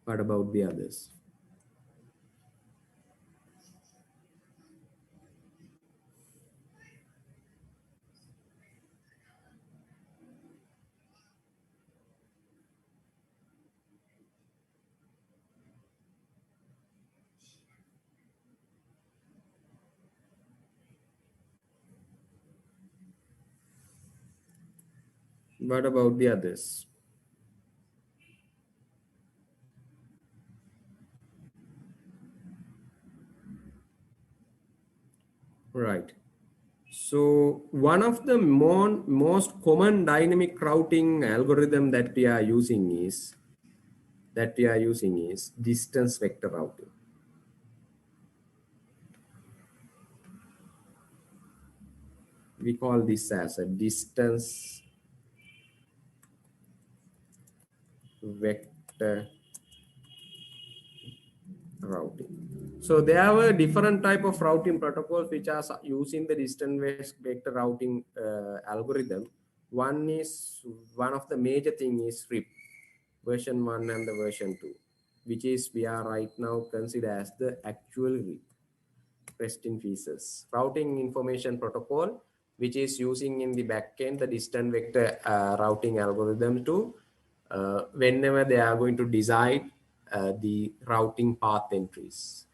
What about the others? What about the others? Right. So one of the most common dynamic routing algorithm that we are using is distance vector routing. We call this as a distance vector routing. So there were different type of routing protocols which are using the distance vector routing algorithm. One of the major thing is RIP version 1 and the version 2, which is we are right now considered as the actual RIP, rest in pieces, routing information protocol, which is using in the backend the distance vector routing algorithm to whenever they are going to decide the routing path entries.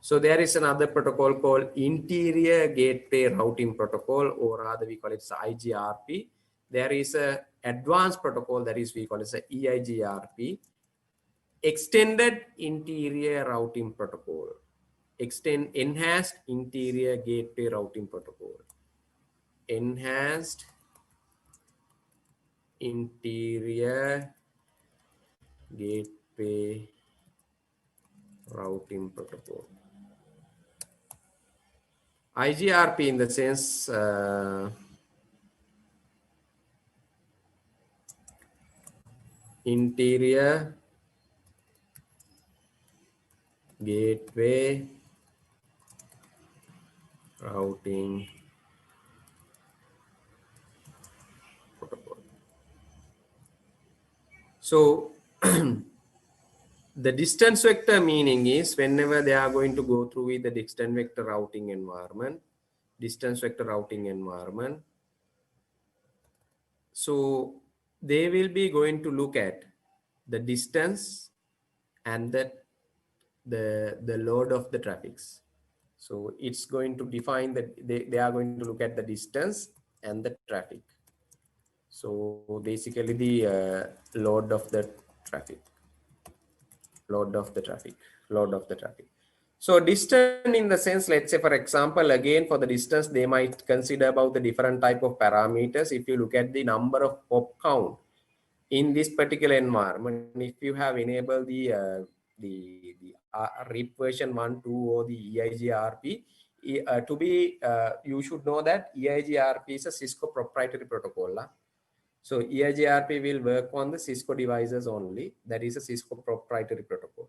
So there is another protocol called Interior Gateway Routing Protocol, or rather we call it IGRP. There is a advanced protocol that is we call it EIGRP, Extended Interior Routing Protocol, Enhanced Interior Gateway Routing Protocol, Enhanced Interior Gateway Routing Protocol. IGRP in the sense Interior Gateway Routing Protocol. So the distance vector meaning is whenever they are going to go through with the distance vector routing environment, so they will be going to look at the distance and the load of the traffics. So it's going to define that they are going to look at the distance and the traffic. So basically the load of the traffic. So distance in the sense, let's say for example, again for the distance, they might consider about the different type of parameters. If you look at the number of pop count in this particular environment, if you have enabled the RIP version 1, 2 or the EIGRP, you should know that EIGRP is a Cisco proprietary protocol. So EIGRP will work on the Cisco devices only. That is a Cisco proprietary protocol.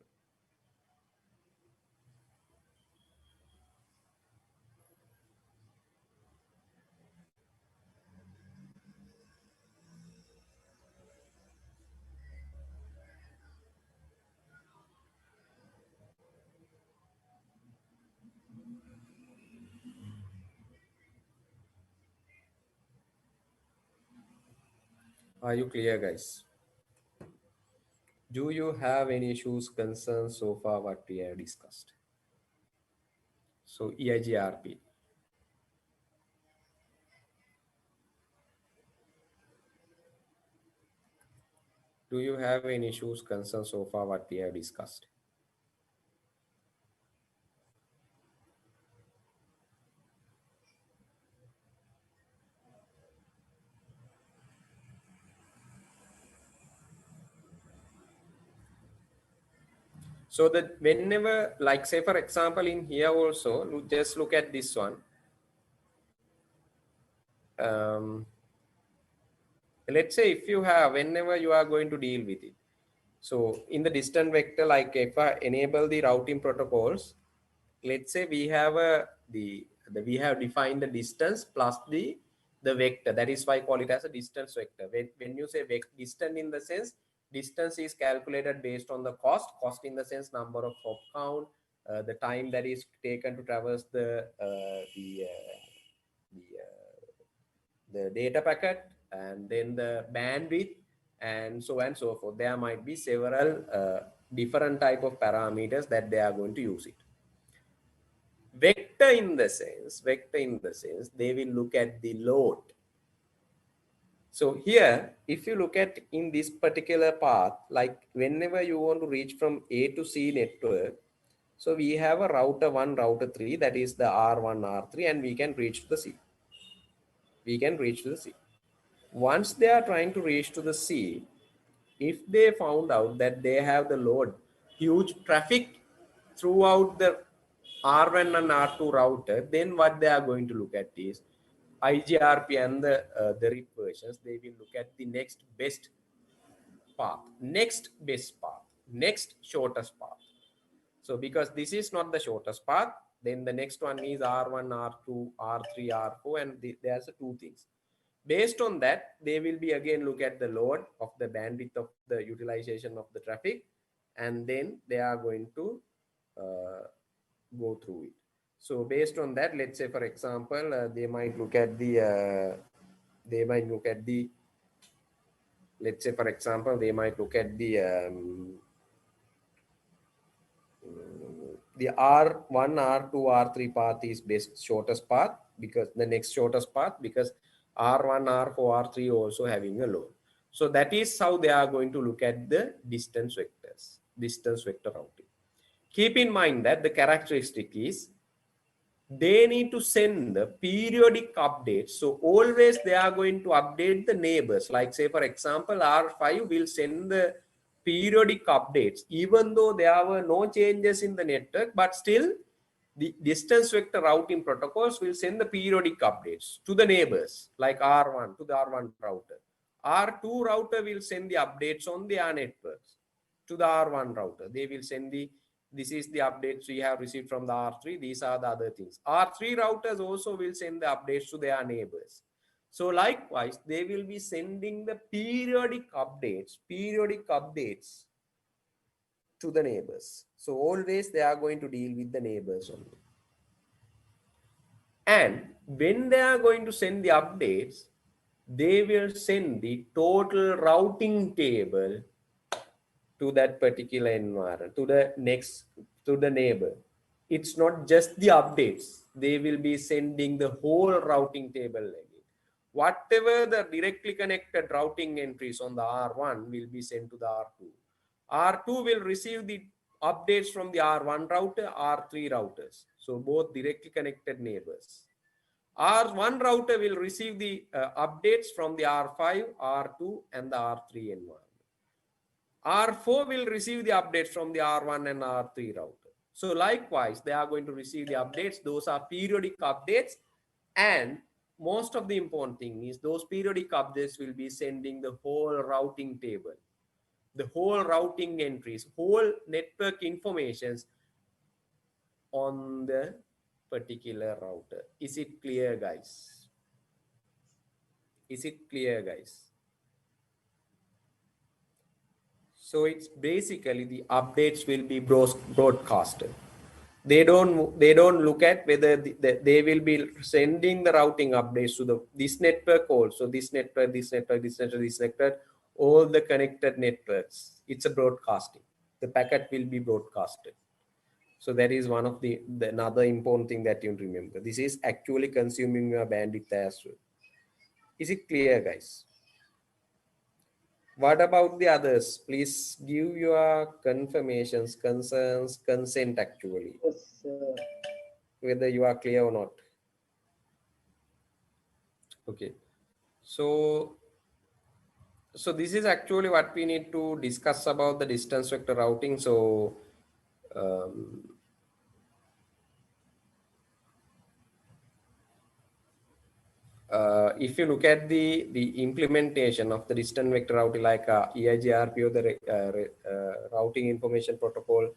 Are you clear, guys? Do you have any issues, concerns so far what we have discussed? So EIGRP. Do you have any issues, concerns so far what we have discussed? So that whenever, like say for example in here also, just look at this one. Let's say if you have, whenever you are going to deal with it. So in the distance vector, like if I enable the routing protocols, let's say we have we have defined the distance plus the vector. That is why I call it as a distance vector. When you say distance, in the sense distance is calculated based on the cost in the sense number of hop count, the time that is taken to traverse the data packet, and then the bandwidth, and so on and so forth. There might be several different type of parameters that they are going to use it. Vector in the sense, they will look at the load. So here, if you look at in this particular path, like whenever you want to reach from A to C network, so we have a router 1, router 3, that is the R1, R3, and we can reach to the C. Once they are trying to reach to the C, if they found out that they have the load, huge traffic throughout the R1 and R2 router, then what they are going to look at is IGRP and the RIP versions. They will look at the next best path, next shortest path. So because this is not the shortest path, then the next one is R1, R2, R3, R4, and there's two things. Based on that, they will be again look at the load of the bandwidth of the utilization of the traffic, and then they are going to go through it. So based on that, let's say for example, they might look at the let's say for example, they might look at the R1, R2, R3 path is best shortest path, because the next shortest path, because R1, R4, R3 also having a load. So that is how they are going to look at the distance vectors, distance vector routing. Keep in mind that the characteristic is they need to send the periodic updates. So always they are going to update the neighbors. Like say for example, R5 will send the periodic updates, even though there were no changes in the network, but still the distance vector routing protocols will send the periodic updates to the neighbors, like R1 to the R1 router. R2 router will send the updates on their networks to the R1 router. They will send this is the updates we have received from the R3. These are the other things. R3 routers also will send the updates to their neighbors. So likewise, they will be sending the periodic updates to the neighbors. So always they are going to deal with the neighbors only. And when they are going to send the updates, they will send the total routing table to that particular environment, to the neighbor. It's not just the updates. They will be sending the whole routing table again. Whatever the directly connected routing entries on the R1 will be sent to the R2. R2 will receive the updates from the R1 router, R3 routers. So both directly connected neighbors. R1 router will receive the updates from the R5, R2, and the R3 environment. R4 will receive the updates from the R1 and R3 router. So likewise, they are going to receive the updates. Those are periodic updates, and most of the important thing is those periodic updates will be sending the whole routing table, the whole routing entries, whole network informations on the particular router. Is it clear, guys? Is it clear, guys? So it's basically the updates will be broadcasted. They don't look at whether they will be sending the routing updates to this network also, this network, this network, this network, this network, all the connected networks. It's a broadcasting. The packet will be broadcasted. So that is one of the another important thing that you remember. This is actually consuming your bandwidth as well. Is it clear, guys? What about the others? Please give your confirmations, concerns, consent actually, Yes, whether you are clear or not. Okay. So this is actually what we need to discuss about the distance vector routing. So um, if you look at the implementation of the distance vector routing like EIGRP or the routing information protocol,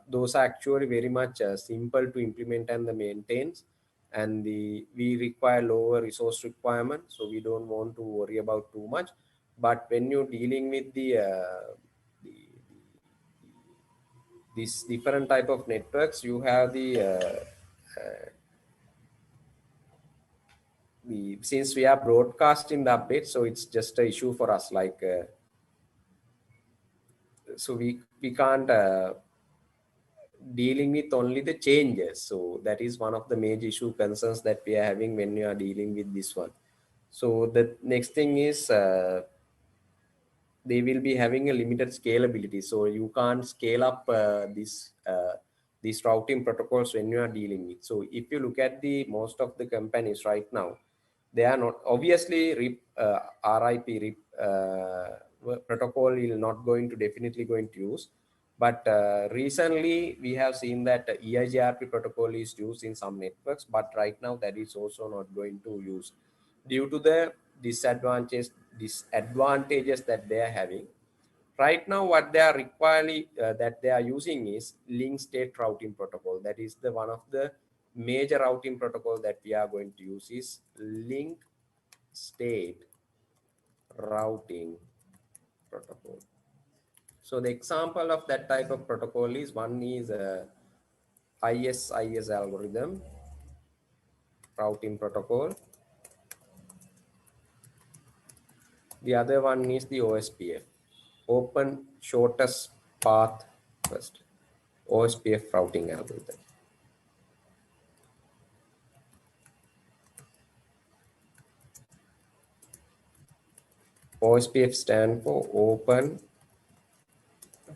those are actually very much simple to implement and maintain, and we require lower resource requirement, so we don't want to worry about too much. But when you're dealing with this different type of networks, you have since we are broadcasting the update, so it's just a issue for us, like so we can't dealing with only the changes. So that is one of the major issue concerns that we are having when we are dealing with this one. So the next thing is they will be having a limited scalability, so you can't scale up these routing protocols when you are dealing with. So if you look at the most of the companies right now, they are not obviously RIP protocol is not going to definitely going to use, but recently we have seen that EIGRP protocol is used in some networks, but right now that is also not going to use due to the disadvantages that they are having. Right now what they are requiring that they are using is link state routing protocol. That is the one of the major routing protocol that we are going to use is link state routing protocol. So the example of that type of protocol is one is ISIS algorithm routing protocol. The other one is the OSPF, open shortest path first, OSPF routing algorithm. OSPF stand for open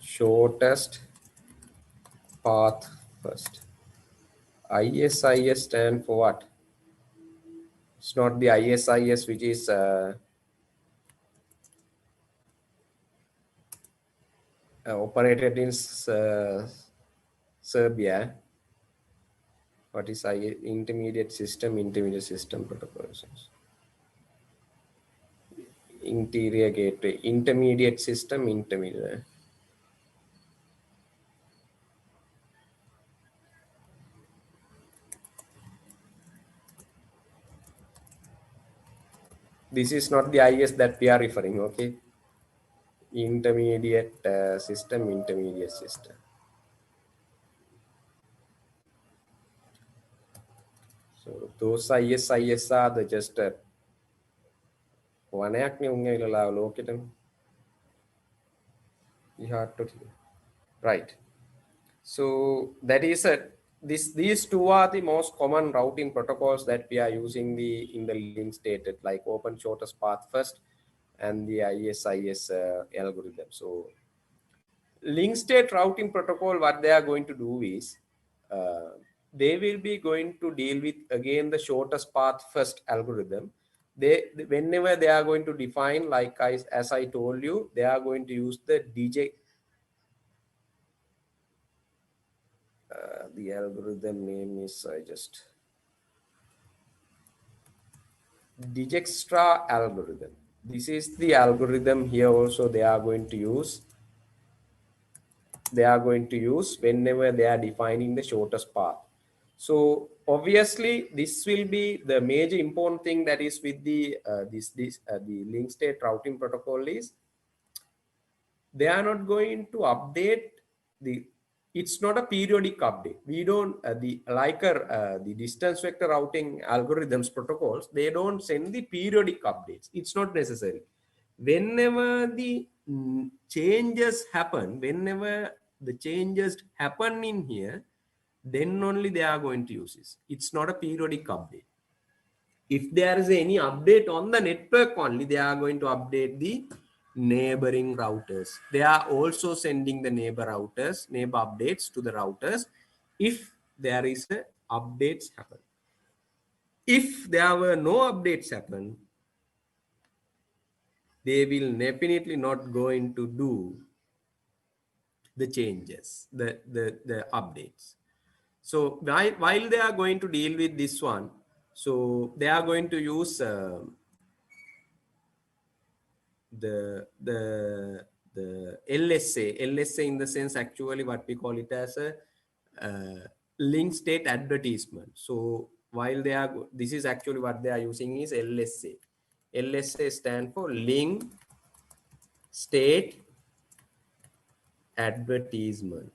shortest path first. ISIS stand for what? It's not the ISIS which is operated in Serbia. What is intermediate system protocols? Interior gateway, intermediate system, intermediate. This is not the IS that we are referring, okay? Intermediate system, intermediate system. So those IS are the just one act located. Right. So that is these two are the most common routing protocols that we are using in the link stated, like open shortest path first and the ISIS algorithm. So link state routing protocol, what they are going to do is they will be going to deal with again the shortest path first algorithm. Whenever they are going to define, like as I told you, they are going to use the DJ. The algorithm name is, I just Dijkstra algorithm. This is the algorithm here also they are going to use. They are going to use whenever they are defining the shortest path. So obviously this will be the major important thing that is with the the link state routing protocol is they are not going to update the, it's not a periodic update. We don't the distance vector routing algorithms protocols, they don't send the periodic updates. It's not necessary. Whenever the changes happen, whenever the changes happen in here, then only they are going to use this. It's not a periodic update. If there is any update on the network only, they are going to update the neighboring routers. They are also sending the neighbor updates to the routers if there is a updates happen. If there were no updates happen, they will definitely not going to do the changes, the updates. So while they are going to deal with this one, so they are going to use the LSA in the sense actually what we call it as a link state advertisement. So while they are, this is actually what they are using is LSA. LSA stand for link state advertisement.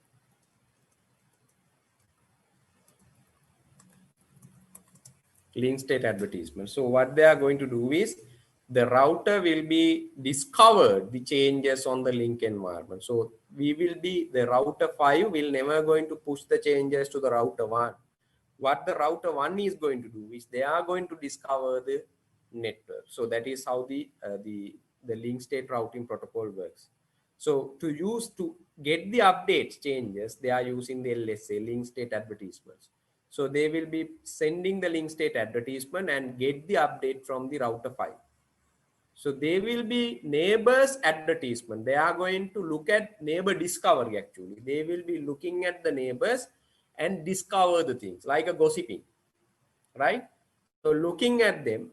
Link state advertisement. So what they are going to do is the router will be discovered the changes on the link environment. So we will be, the router 5 will never going to push the changes to the router 1. What the router 1 is going to do is they are going to discover the network. So that is how the link state routing protocol works. So to get the updates changes, they are using the LSA, link state advertisements. So they will be sending the link state advertisement and get the update from the router 5. So they will be neighbors advertisement. They are going to look at neighbor discovery actually. They will be looking at the neighbors and discover the things like a gossiping, right? So looking at them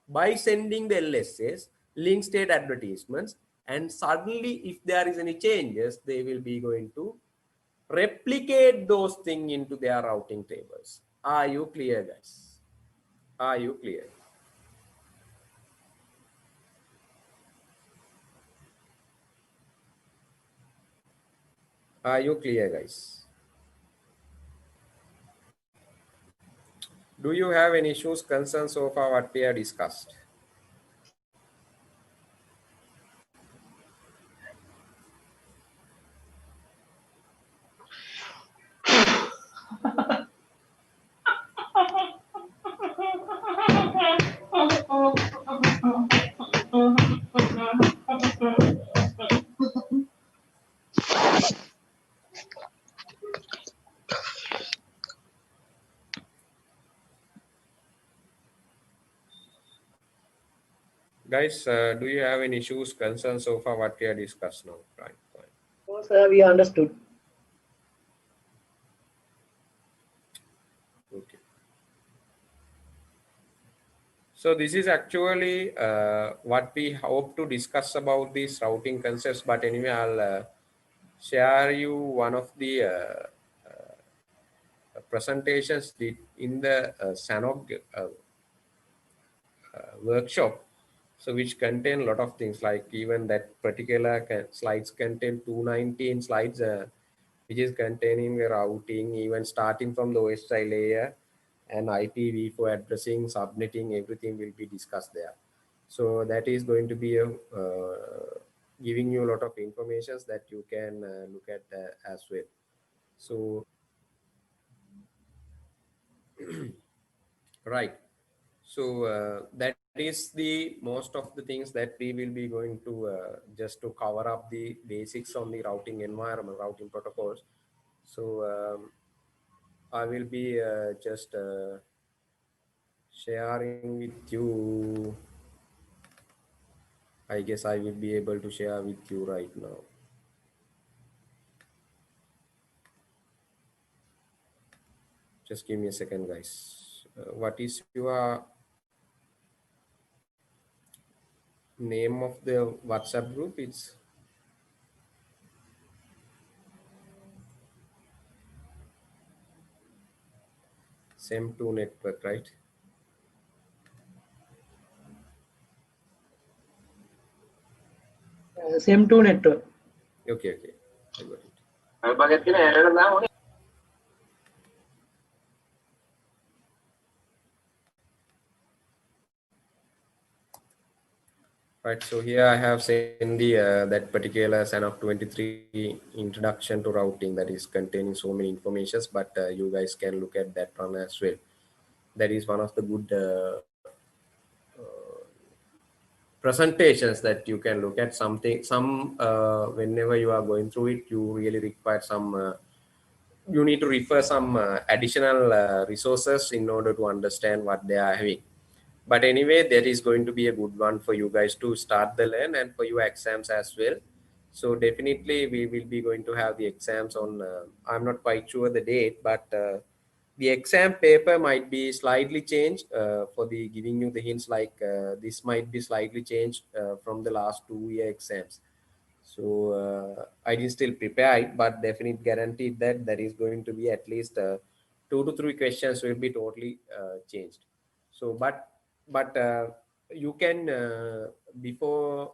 by sending the LSS, link state advertisements, and suddenly if there is any changes, they will be going to replicate those things into their routing tables. Are you clear, guys? Are you clear? Are you clear, guys? Do you have any issues, concerns so far what we have discussed? Guys, do you have any issues, concerns so far what we have discussed now? Right. No, sir, we understood. Okay. So this is actually what we hope to discuss about these routing concepts. But anyway, I'll share you one of the presentations in the SANOG workshop. So which contain a lot of things, like even that particular slides contain 219 slides, which is containing the routing, even starting from the OSI layer and IPv4 addressing, subnetting, everything will be discussed there. So that is going to be a, giving you a lot of informations that you can look at as well. So, right. So that is the most of the things that we will be going to just to cover up the basics on the routing environment, routing protocols. So I will be just sharing with you. I guess I will be able to share with you right now. Just give me a second, guys. What is your Name of the WhatsApp group, it's SEM2 network, right? SEM2 network. Okay, okay, I got it. Right, so here I have sent the that particular SANOC 23 introduction to routing that is containing so many informations, but you guys can look at that one as well. That is one of the good presentations that you can look at. Whenever you are going through it, you really require some you need to refer some additional resources in order to understand what they are having. But anyway, that is going to be a good one for you guys to start the learn and for your exams as well. So definitely we will be going to have the exams on I'm not quite sure the date, but the exam paper might be slightly changed for the giving you the hints, like this might be slightly changed from the last 2 year exams. So I didn't still prepare it, but definitely guaranteed that there is going to be at least 2 to 3 questions will be totally changed. So, but you can before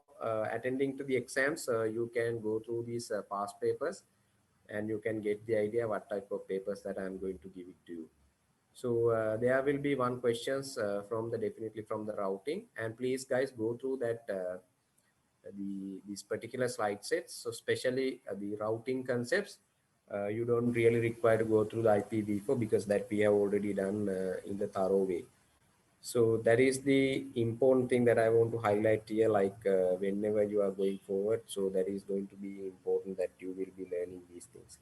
attending to the exams, you can go through these past papers, and you can get the idea what type of papers that I'm going to give it to you. So there will be one questions from the definitely from the routing, and please guys go through that. These particular slide sets, so especially the routing concepts, you don't really require to go through the IPv4 because that we have already done in the thorough way. So that is the important thing that I want to highlight here, like whenever you are going forward, so that is going to be important that you will be learning these things.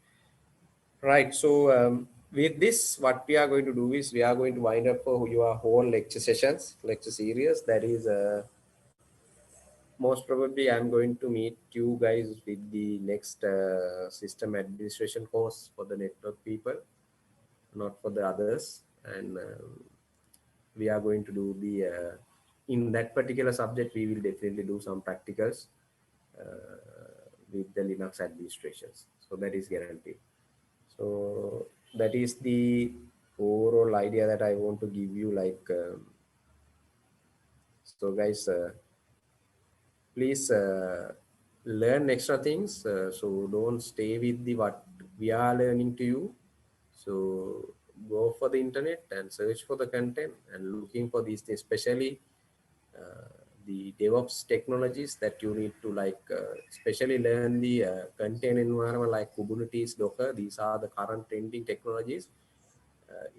Right, so with this, what we are going to do is we are going to wind up for your whole lecture series. That is most probably I'm going to meet you guys with the next system administration course for the network people, not for the others. And we are going to do the in that particular subject we will definitely do some practicals with the Linux administrations, so that is guaranteed. So that is the overall idea that I want to give you, like so guys, please learn extra things, so don't stay with the what we are learning to you. So go for the internet and search for the content and looking for these things, especially the DevOps technologies that you need to, like especially learn the container environment like Kubernetes, Docker. These are the current trending technologies.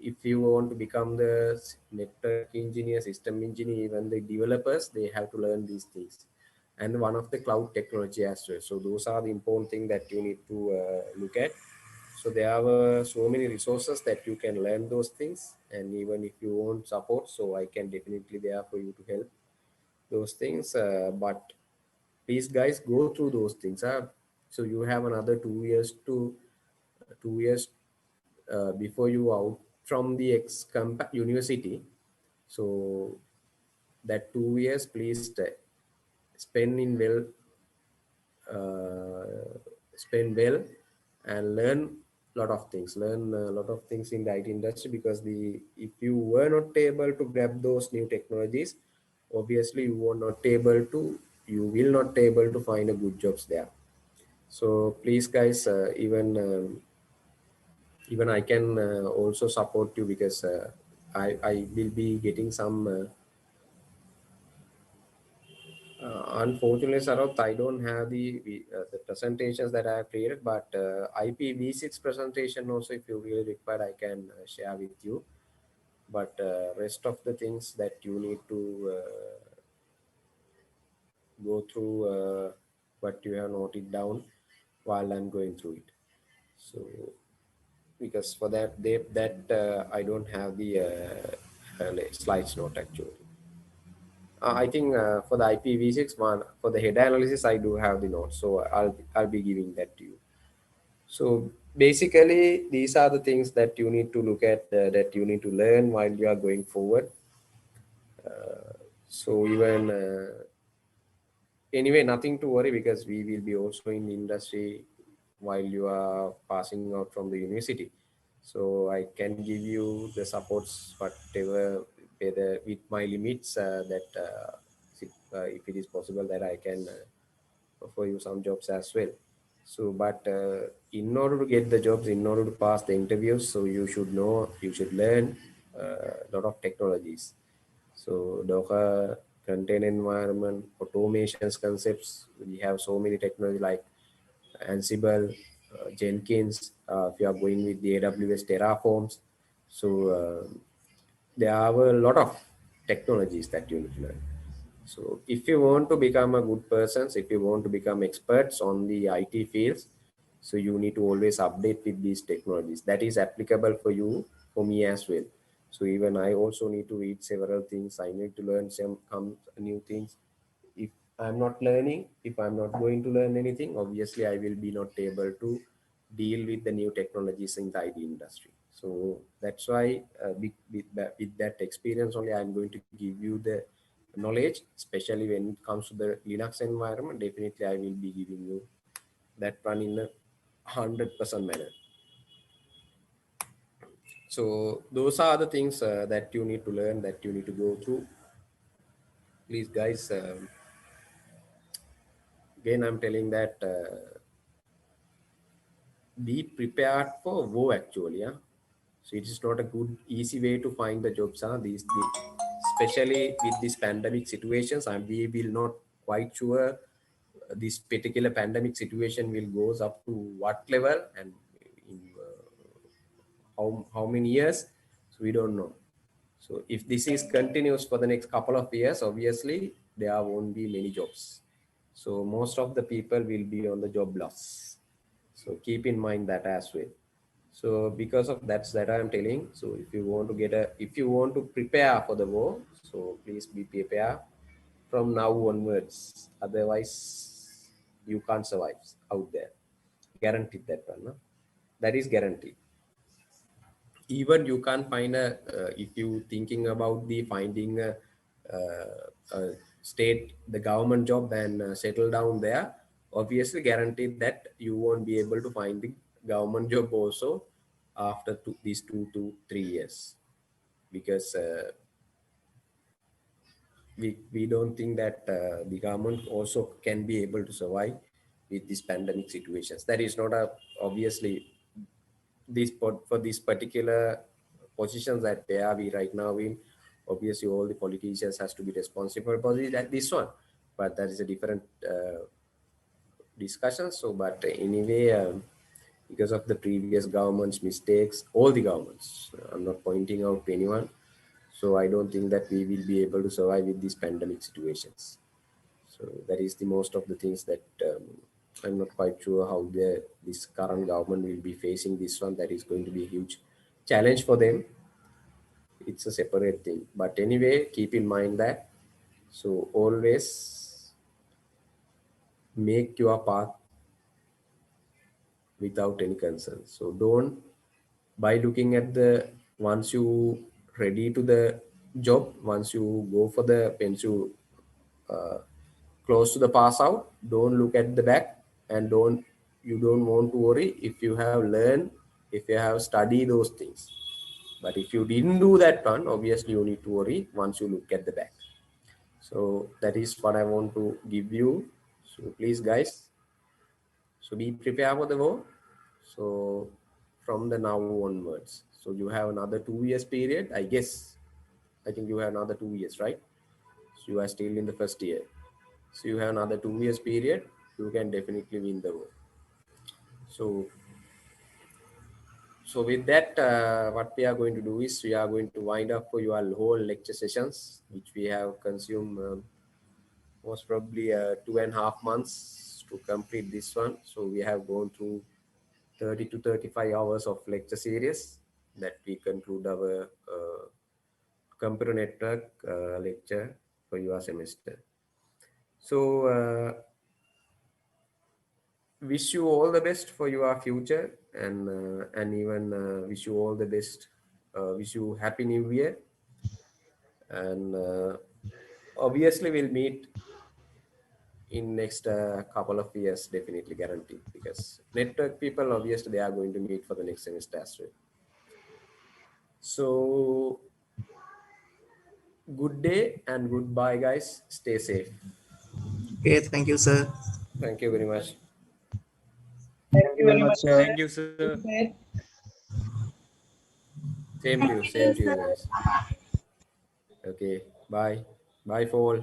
If you want to become the network engineer, system engineer, even the developers, they have to learn these things. And one of the cloud technology as well. So those are the important things that you need to look at. So there are so many resources that you can learn those things. And even if you want support, so I can definitely there for you to help those things. But please guys go through those things. So you have another 2 years to 2 years before you out from the university. So that 2 years, please spend in well, spend well, and learn lot of things. Learn a lot of things in the IT industry, because if you were not able to grab those new technologies, obviously you will not able to find a good jobs there. So please guys, even I can also support you, because I will be getting some unfortunately, Sarat, I don't have the presentations that I have created, but IPv6 presentation also, if you really require, I can share with you. But rest of the things that you need to go through what you have noted down while I'm going through it. So because for that I don't have the slides note actually. I think for the IPv6 one, for the header analysis, I do have the notes, so I'll be giving that to you. So basically, these are the things that you need to look at, that you need to learn while you are going forward. So even anyway, nothing to worry because we will be also in the industry while you are passing out from the university. So I can give you the supports whatever with my limits if it is possible that I can offer you some jobs as well. So, but in order to get the jobs, in order to pass the interviews, so you should know, you should learn a lot of technologies. So Docker, container environment, automations concepts. We have so many technology like Ansible, Jenkins. If you are going with the AWS Terraforms, so there are a lot of technologies that you need to learn. So if you want to become a good person, if you want to become experts on the IT fields, so you need to always update with these technologies. That is applicable for you, for me as well. So even I also need to read several things. I need to learn some new things. If I'm not learning, if I'm not going to learn anything, obviously I will be not able to deal with the new technologies in the IT industry. So that's why with that experience only, I'm going to give you the knowledge, especially when it comes to the Linux environment. Definitely I will be giving you that one in a 100% manner. So those are the things that you need to learn, that you need to go through. Please guys, again I'm telling that be prepared for war actually. Yeah, so it is not a good easy way to find the jobs. Especially with these pandemic situations, and we will not quite sure this particular pandemic situation will goes up to what level and in how many years. So we don't know. So if this is continuous for the next couple of years, obviously there won't be many jobs. So most of the people will be on the job loss. So keep in mind that as well. So because of that I am telling. So if you want to prepare for the war, so please be prepared from now onwards. Otherwise, you can't survive out there. Guaranteed that one. No? That is guaranteed. Even you can't find if you thinking about the finding a state, the government job and settle down there, obviously guaranteed that you won't be able to find the government job also after these 2 to 3 years, because we don't think that the government also can be able to survive with these pandemic situations. That is not a obviously for this particular positions that they are we right now in. Obviously all the politicians has to be responsible for this one, but that is a different discussion. So but anyway, because of the previous government's mistakes, all the governments, I'm not pointing out to anyone, so I don't think that we will be able to survive with these pandemic situations. So that is the most of the things that I'm not quite sure how this current government will be facing this one. That is going to be a huge challenge for them. It's a separate thing. But anyway, keep in mind that. So always make your path without any concern. So don't, by looking at once you ready to the job, once you go for once you uh, close to the pass out, don't look at the back, and you don't want to worry if you have learned, if you have studied those things. But if you didn't do that one, obviously you need to worry once you look at the back. So that is what I want to give you. So please guys, so be prepared for the war. So from the now onwards, so you have another 2 years period, I guess. I think you have another 2 years, right? So you are still in the first year. So you have another 2 years period. You can definitely win the war. So with that, what we are going to do is we are going to wind up for your whole lecture sessions, which we have consumed most probably 2.5 months to complete this one. So we have gone through 30 to 35 hours of lecture series that we conclude our computer network lecture for your semester. So wish you all the best for your future, and even wish you all the best. Wish you happy new year, and obviously we'll meet in next couple of years, definitely guaranteed, because network people, obviously, they are going to meet for the next semester as well. So good day and goodbye, guys. Stay safe. Okay, thank you, sir. Thank you very much. Thank you very much, sir. Thank you, sir. Same to you guys. Okay, bye. Bye for all.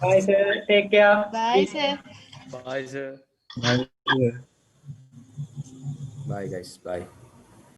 Bye, sir. Take care. Bye, sir. Bye, sir. Bye. Bye, guys. Bye.